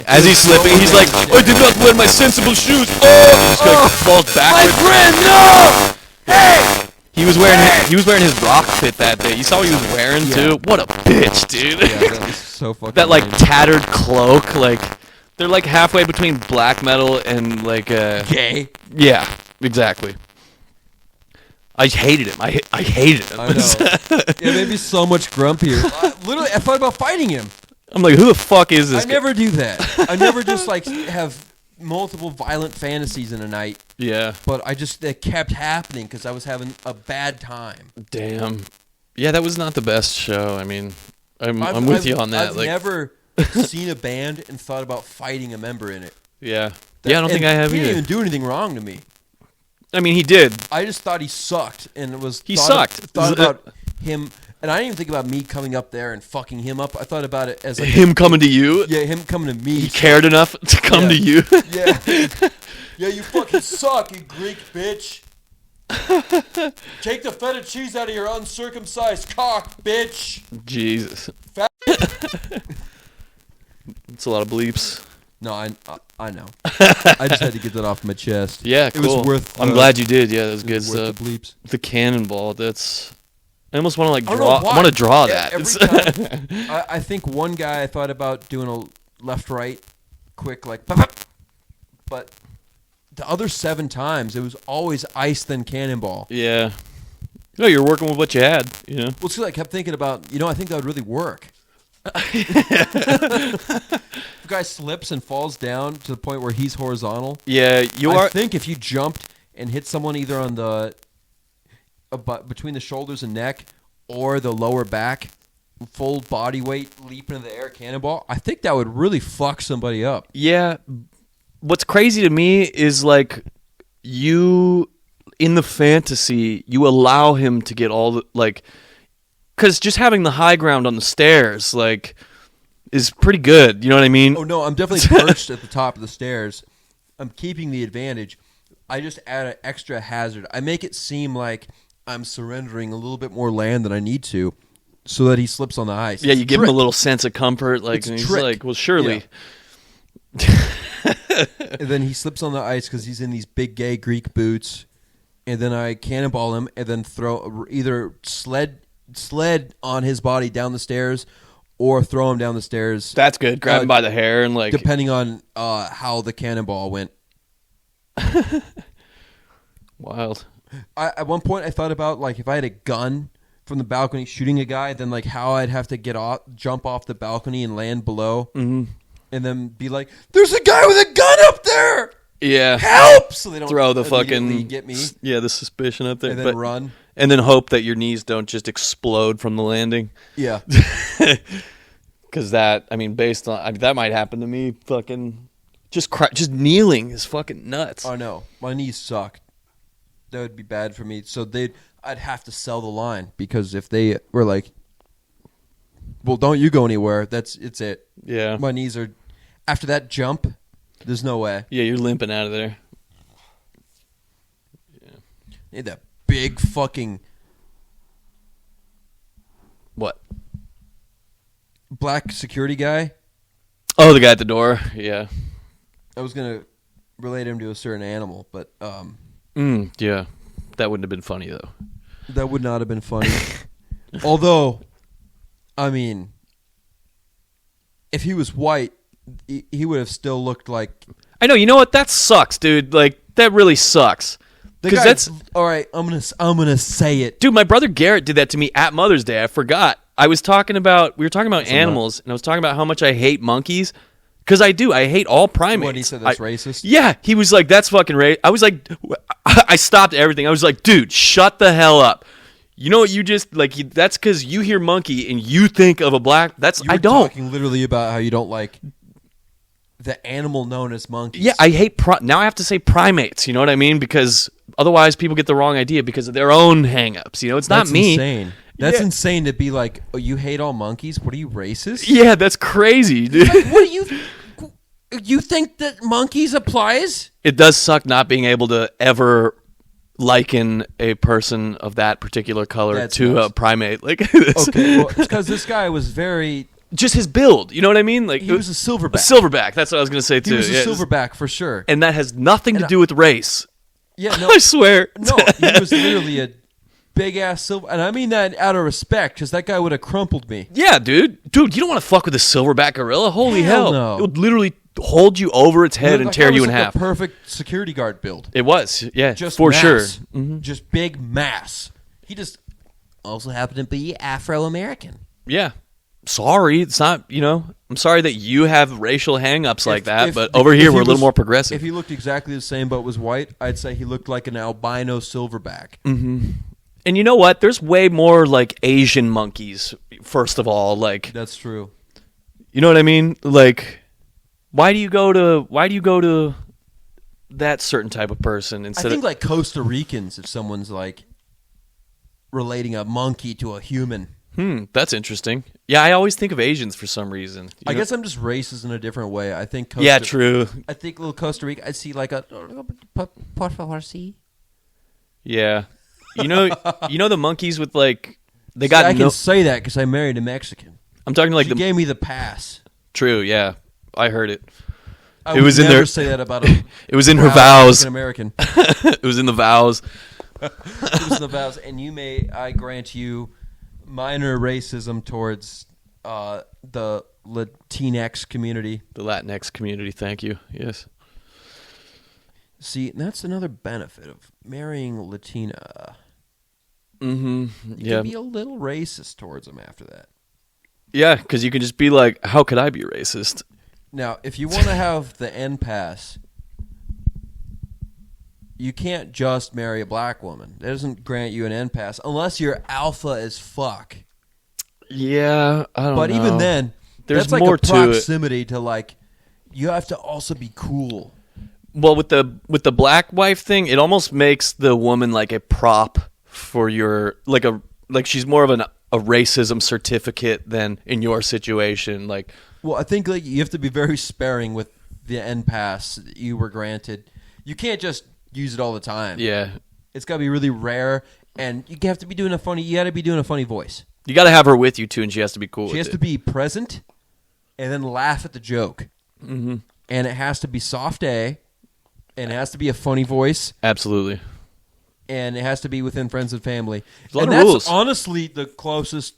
as he's slipping, he's like, "I did not wear my sensible shoes." Oh, he just like falls backwards. My friend, no! Hey! He was wearing his rock fit that day. You saw what he was wearing too. What a bitch, dude. Yeah, that was so fucking. That like lame. tattered cloak, like they're like halfway between black metal and like Gay. Yeah, exactly. I hated him. I hated him. I know. It made me so much grumpier. Literally, I thought about fighting him. I'm like, who the fuck is this I guy? never do that. I never just like have multiple violent fantasies in a night. Yeah. But it kept happening because I was having a bad time. Damn. Yeah, that was not the best show. I mean, I'm with you on that. I've like, never seen a band and thought about fighting a member in it. yeah. Yeah, I don't think I have He either. didn't even do anything wrong to me. I mean, he did. I just thought he sucked, and it was He thought sucked. Thought about him, and I didn't even think about me coming up there and fucking him up. I thought about it as like Him coming to you? yeah, him coming to me. He cared enough to come Yeah. to you? Yeah, yeah, you fucking suck, you Greek bitch. Take the feta cheese out of your uncircumcised cock, bitch. Jesus. Fat- It's a lot of bleeps. No, I know. I just had to get that off my chest. Yeah, It cool. was worth. I'm glad you did. Yeah, that was it good was worth stuff. the bleeps. The cannonball, that's... I almost want to like I don't draw. know why. I want to draw that. Every It's- time, I think one guy I thought about doing a left-right quick like, pop, pop. But the other 7 times it was always ice then cannonball. yeah. No, you're working with what you had. You know. Well, so I kept thinking about, I think that would really work. If a guy slips and falls down to the point where he's horizontal. Yeah, you I are. think if you jumped and hit someone either on the between the shoulders and neck or the lower back, full body weight leap into the air cannonball, I think that would really fuck somebody up. Yeah. What's crazy to me is like you in the fantasy, you allow him to get all the like. Because just having the high ground on the stairs, like, is pretty good. You know what I mean? Oh, no, I'm definitely perched at the top of the stairs. I'm keeping the advantage. I just add an extra hazard. I make it seem like I'm surrendering a little bit more land than I need to so that he slips on the ice. Yeah, It's you give trick. him a little sense of comfort. Like, It's and a he's trick. like, well, surely. And then he slips on the ice because he's in these big gay Greek boots. And then I cannonball him and then throw either sled on his body down the stairs or throw him down the stairs. That's good. Grab him by the hair and, like. Depending on how the cannonball went. Wild. At one point, I thought about like if I had a gun from the balcony shooting a guy, then like how I'd have to jump off the balcony and land below, and then be like, "There's a guy with a gun up there! Yeah. Help!" So they don't Throw the immediately fucking. get me, Yeah, the suspicion up there. and then run. And then hope that your knees don't just explode from the landing. Yeah, Because that, I mean, based on that might happen to me. Fucking just kneeling is fucking nuts. oh no, my knees suck. That would be bad for me. So I'd have to sell the line because if they were like, "Well, don't you go anywhere," it's it. Yeah. My knees are after that jump. There's no way. Yeah, you're limping out of there. Need that big fucking What? black security guy. Oh, the guy at the door. Yeah. I was gonna relate him to a certain animal, but Yeah. That wouldn't have been funny though. that would not have been funny. Although, I mean, if he was white, he would have still looked like. I know. You know what? That sucks, dude. Like that really sucks. The Because guy, that's all right. I'm gonna say it. dude. My brother Garrett did that to me at Mother's Day. I forgot. We were talking about animals, and I was talking about how much I hate monkeys. Because I do. I hate all primates. What, he said that's racist? Yeah, he was like, that's fucking racist. I was like, I stopped everything. I was like, dude, shut the hell up. You know what you just, like, that's because you hear monkey and you think of a black, I don't. Talking literally about how you don't like the animal known as monkeys. Yeah, I hate, now I have to say primates, you know what I mean? Because otherwise people get the wrong idea because of their own hang-ups. You know, it's not me. Insane. That's Yeah. insane to be like, oh, you hate all monkeys? What are you, racist? Yeah, that's crazy, dude. What do you think that monkeys applies? It does suck not being able to ever liken a person of that particular color That's to nuts. a primate. Like, it's Okay, well, it's because this guy was very... just his build. You know what I mean? Like, He was a silverback. Silverback. That's what I was gonna say too. He was a Yeah, silverback for sure. and that has nothing to And do with race. Yeah, no, I swear. no, he was literally a big-ass silver... And I mean that out of respect, because that guy would have crumpled me. Yeah, dude, you don't want to fuck with a silverback gorilla. Holy Hell hell! no. It would literally hold you over its head and Like, tear that you was in like half. A perfect security guard build. It was, yeah, Just for mass. sure. Mm-hmm. Just big mass. He just also happened to be Afro-American. Yeah. Sorry, it's not. You know, I'm sorry that you have racial hang-ups like that, If- but if- over if here he we're a little was- more progressive. If he looked exactly the same but was white, I'd say he looked like an albino silverback. And you know what? There's way more like Asian monkeys. First of all, like, That's true. you know what I mean? Like, why do you go to that certain type of person I instead think of like Costa Ricans, if someone's like relating a monkey to a human. That's interesting. Yeah, I always think of Asians for some reason. You I know? guess I'm just racist in a different way. I think Yeah, true. I think little Costa Rica, I see like a por favor, sí. Yeah. You know the monkeys with like they See, got I no. can say that because I married a Mexican. I'm talking like She the gave me the pass. true. Yeah, I heard it. I It would was in never there- say that about a It was in her vows. American. It was in the vows. It was in the vows, and I grant you minor racism towards the Latinx community. The Latinx community. Thank you. Yes. See, that's another benefit of marrying Latina. Mm-hmm. You Yeah. can be a little racist towards them after that. Yeah, because you can just be like, how could I be racist? Now, if you want to have the N pass, you can't just marry a black woman. That doesn't grant you an N pass unless you're alpha as fuck. Yeah, I don't know. But even then, There's that's like more a to it. proximity to like you have to also be cool. Well, with the black wife thing, it almost makes the woman like a prop for your like she's more of a racism certificate than in your situation. Like, Well, I think like you have to be very sparing with the N pass that you were granted. You can't just use it all the time. yeah, It's got to be really rare, and you have to be doing a funny. You got to be doing a funny voice. you got to have her with you too, and she has to be cool. She with has it. to be present, and then laugh at the joke. Mm-hmm. And it has to be soft A, and it has to be a funny voice, Absolutely. and it has to be within friends and family. There's a lot and of that's rules. honestly the closest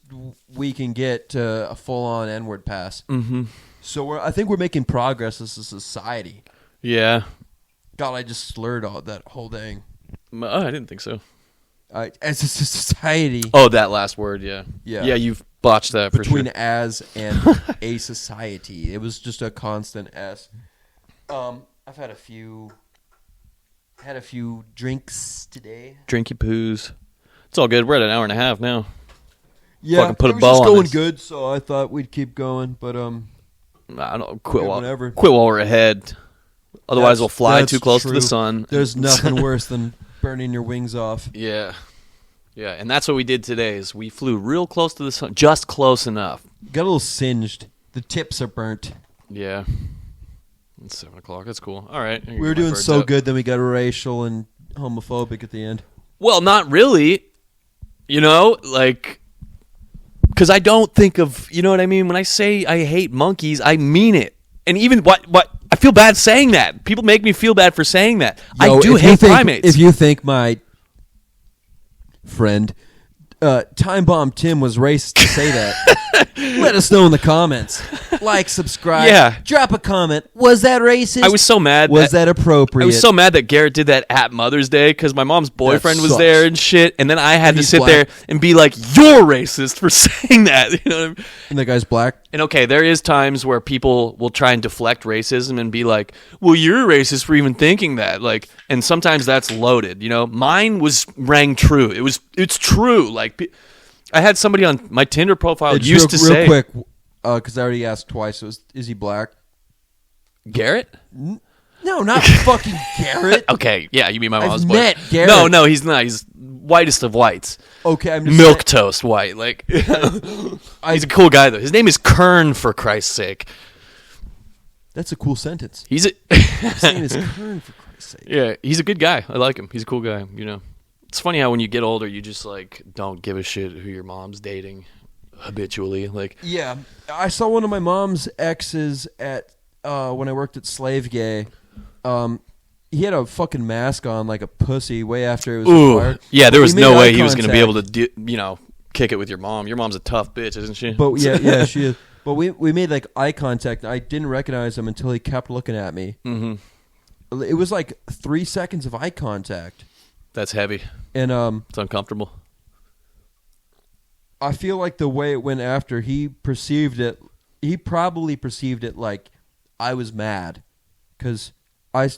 we can get to a full-on N-word pass. Mm-hmm. So I think we're making progress as a society. Yeah. God, I just slurred all that whole thing. Oh, I didn't think so. As a society, Oh, that last word. Yeah. Yeah. Yeah, you've botched that for between sure. as and a society, it was just a constant S. I've had a few drinks today. Drinky poos. It's all good. We're at an hour and a half now. Yeah, Fucking put a it was bow just on going this. good, so I thought we'd keep going. But I don't quit Yeah, while whatever. quit while we're ahead. Otherwise, we'll fly that's too close to true. the sun. There's nothing worse than burning your wings off. Yeah. Yeah, and that's what we did today is we flew real close to the sun, just close enough. Got a little singed. The tips are burnt. Yeah. It's 7 o'clock. That's cool. All right. We were doing so good, then we got racial and homophobic at the end. Well, not really. You know, like, because I don't think of, you know what I mean? When I say I hate monkeys, I mean it. And even what I feel bad saying that. People make me feel bad for saying that. I do hate primates. If you think my friend Time Bomb Tim was racist to say that, let us know in the comments. Like, subscribe. Yeah. Drop a comment. Was that racist? I was so mad. Was that appropriate? I was so mad that Garrett did that at Mother's Day because my mom's boyfriend was sucks. there and shit, and then I had to he's sit black. there and be like, "You're racist for saying that." You know what I mean? And the guy's black. And okay, there is times where people will try and deflect racism and be like, "Well, you're racist for even thinking that." Like, and sometimes that's loaded. You know, mine rang true. It's true. Like, I had somebody on my Tinder profile It's used to real say, quick, because I already asked twice. Is he black? "Garrett." No, not fucking Garrett. Okay, yeah, you mean my mom's I've boy? met Garrett. No, he's not. He's whitest of whites. Okay, I'm just Milk saying- toast white. Like, he's a cool guy though. His name is Kern, for Christ's sake. That's a cool sentence. He's a His name is Kern, for Christ's sake. yeah. He's a good guy. I like him. He's a cool guy. You know, it's funny how when you get older, you just like don't give a shit who your mom's dating habitually. Like, Yeah, I saw one of my mom's exes at when I worked at Slave Gay. He had a fucking mask on like a pussy way after it was ooh, required. yeah. There But was we no made way eye he was going to be able contact. to, kick it with your mom. Your mom's a tough bitch, isn't she? But yeah, she is. But we made like eye contact. And I didn't recognize him until he kept looking at me. Mm-hmm. It was like 3 seconds of eye contact, That's heavy. and It's uncomfortable. I feel like the way it went after, he probably perceived it like I was mad because I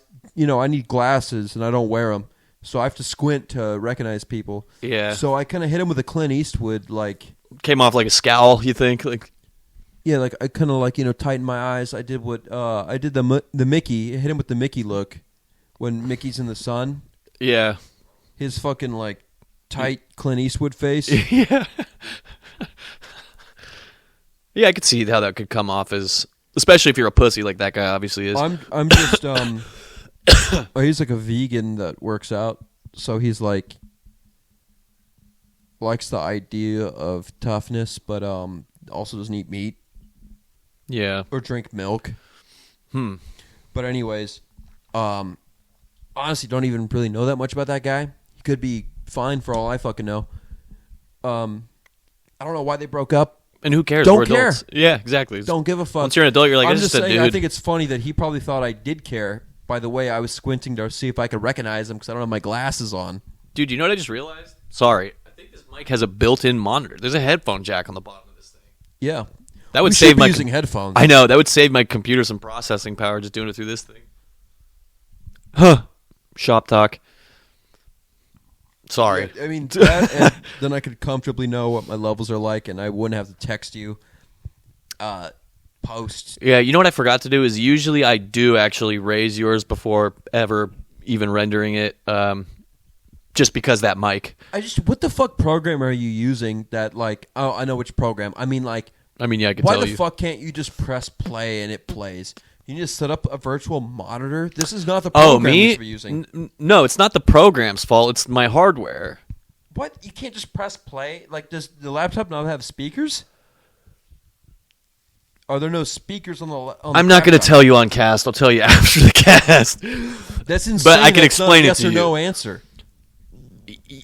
need glasses and I don't wear them, so I have to squint to recognize people. Yeah. So I kind of hit him with a Clint Eastwood, like, Came off like a scowl. You think? Like, yeah, like I kind of like tightened my eyes. I did what I did the Mickey. I hit him with the Mickey look when Mickey's in the sun. yeah. His fucking like tight Clint Eastwood face. Yeah. Yeah, I could see how that could come off as, especially if you're a pussy like that guy obviously is. I'm just he's like a vegan that works out, so he's like likes the idea of toughness, but also doesn't eat meat Yeah. or drink milk. But anyways, honestly, don't even really know that much about that guy. He could be fine for all I fucking know. I don't know why they broke up. And who cares? Don't We're care. adults. Yeah, exactly. Don't give a fuck. Once you're an adult, you're like, I'm it's just just a saying, dude. I think it's funny that he probably thought I did care by the way I was squinting to see if I could recognize him because I don't have my glasses on. Dude, you know what I just realized? Sorry. I think this mic has a built-in monitor. There's a headphone jack on the bottom of this thing. Yeah. That would We save should be my using headphones. I know. That would save my computer some processing power just doing it through this thing. Huh. Shop talk. Sorry. I mean, that, and then I could comfortably know what my levels are like, and I wouldn't have to text you post. Yeah, you know what I forgot to do is usually I do actually raise yours before ever even rendering it, just because that mic. What the fuck program are you using that, like, oh, I know which program. I mean, like, I mean, yeah, I could why tell the you. fuck can't you just press play and it plays? You just set up a virtual monitor? This is not the Oh, program me? we should be using. No, it's not the program's fault. It's my hardware. What? You can't just press play? Like, does the laptop not have speakers? Are there no speakers on the I'm not going to laptop? tell you on cast. I'll tell you after the cast. That's insane. But I can That's not explain a it yes to or you. no answer.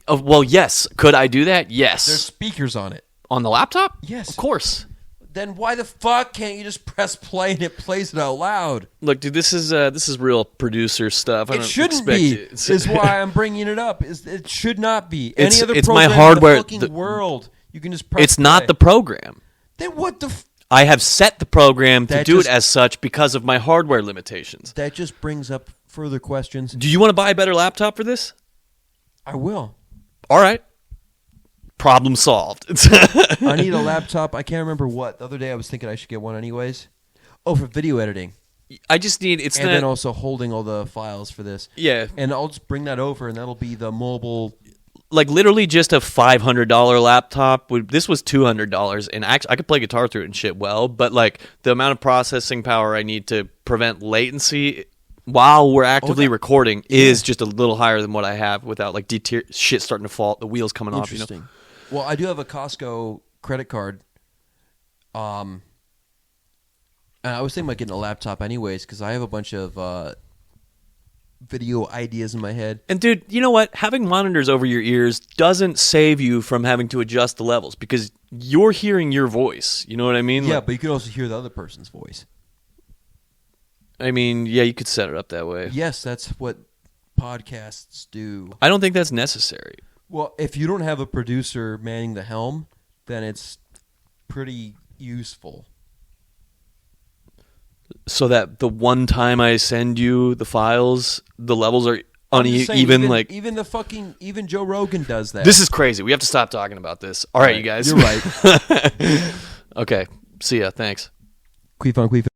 Well, yes. Could I do that? Yes. There's speakers on it. On the laptop? Yes. Of course. Then why the fuck can't you just press play and it plays it out loud? Look, dude, this is real producer stuff. I It don't shouldn't expect be. it. Is why I'm bringing it up. It should not be. It's- Any other it's my program hardware- in the fucking world, you can just press It's not play. the program. Then what the? I have set the program to That do just- it as such because of my hardware limitations. That just brings up further questions. Do you want to buy a better laptop for this? I will. All right. Problem solved. I need a laptop. I can't remember what. The other day I was thinking I should get one anyways. Oh, for video editing. I just need it's And not then also holding all the files for this. yeah, And I'll just bring that over and that'll be the mobile. like literally just a $500 laptop. This was $200, and actually I could play guitar through it and shit well. But like the amount of processing power I need to prevent latency while we're actively recording is just a little higher than what I have without like shit starting to fall, the wheels coming off. You know? Interesting. Well, I do have a Costco credit card. And I was thinking about getting a laptop anyways because I have a bunch of video ideas in my head. And dude, you know what? Having monitors over your ears doesn't save you from having to adjust the levels because you're hearing your voice. You know what I mean? Yeah, Like, but you could also hear the other person's voice. I mean, yeah, you could set it up that way. Yes, that's what podcasts do. I don't think that's necessary. Well, if you don't have a producer manning the helm, then it's pretty useful. So that the one time I send you the files, the levels are I'm just saying, uneven. Like even Joe Rogan does that. this is crazy. We have to stop talking about this. All right, you guys. You're right. Okay. See ya. Thanks. Queef on Queef.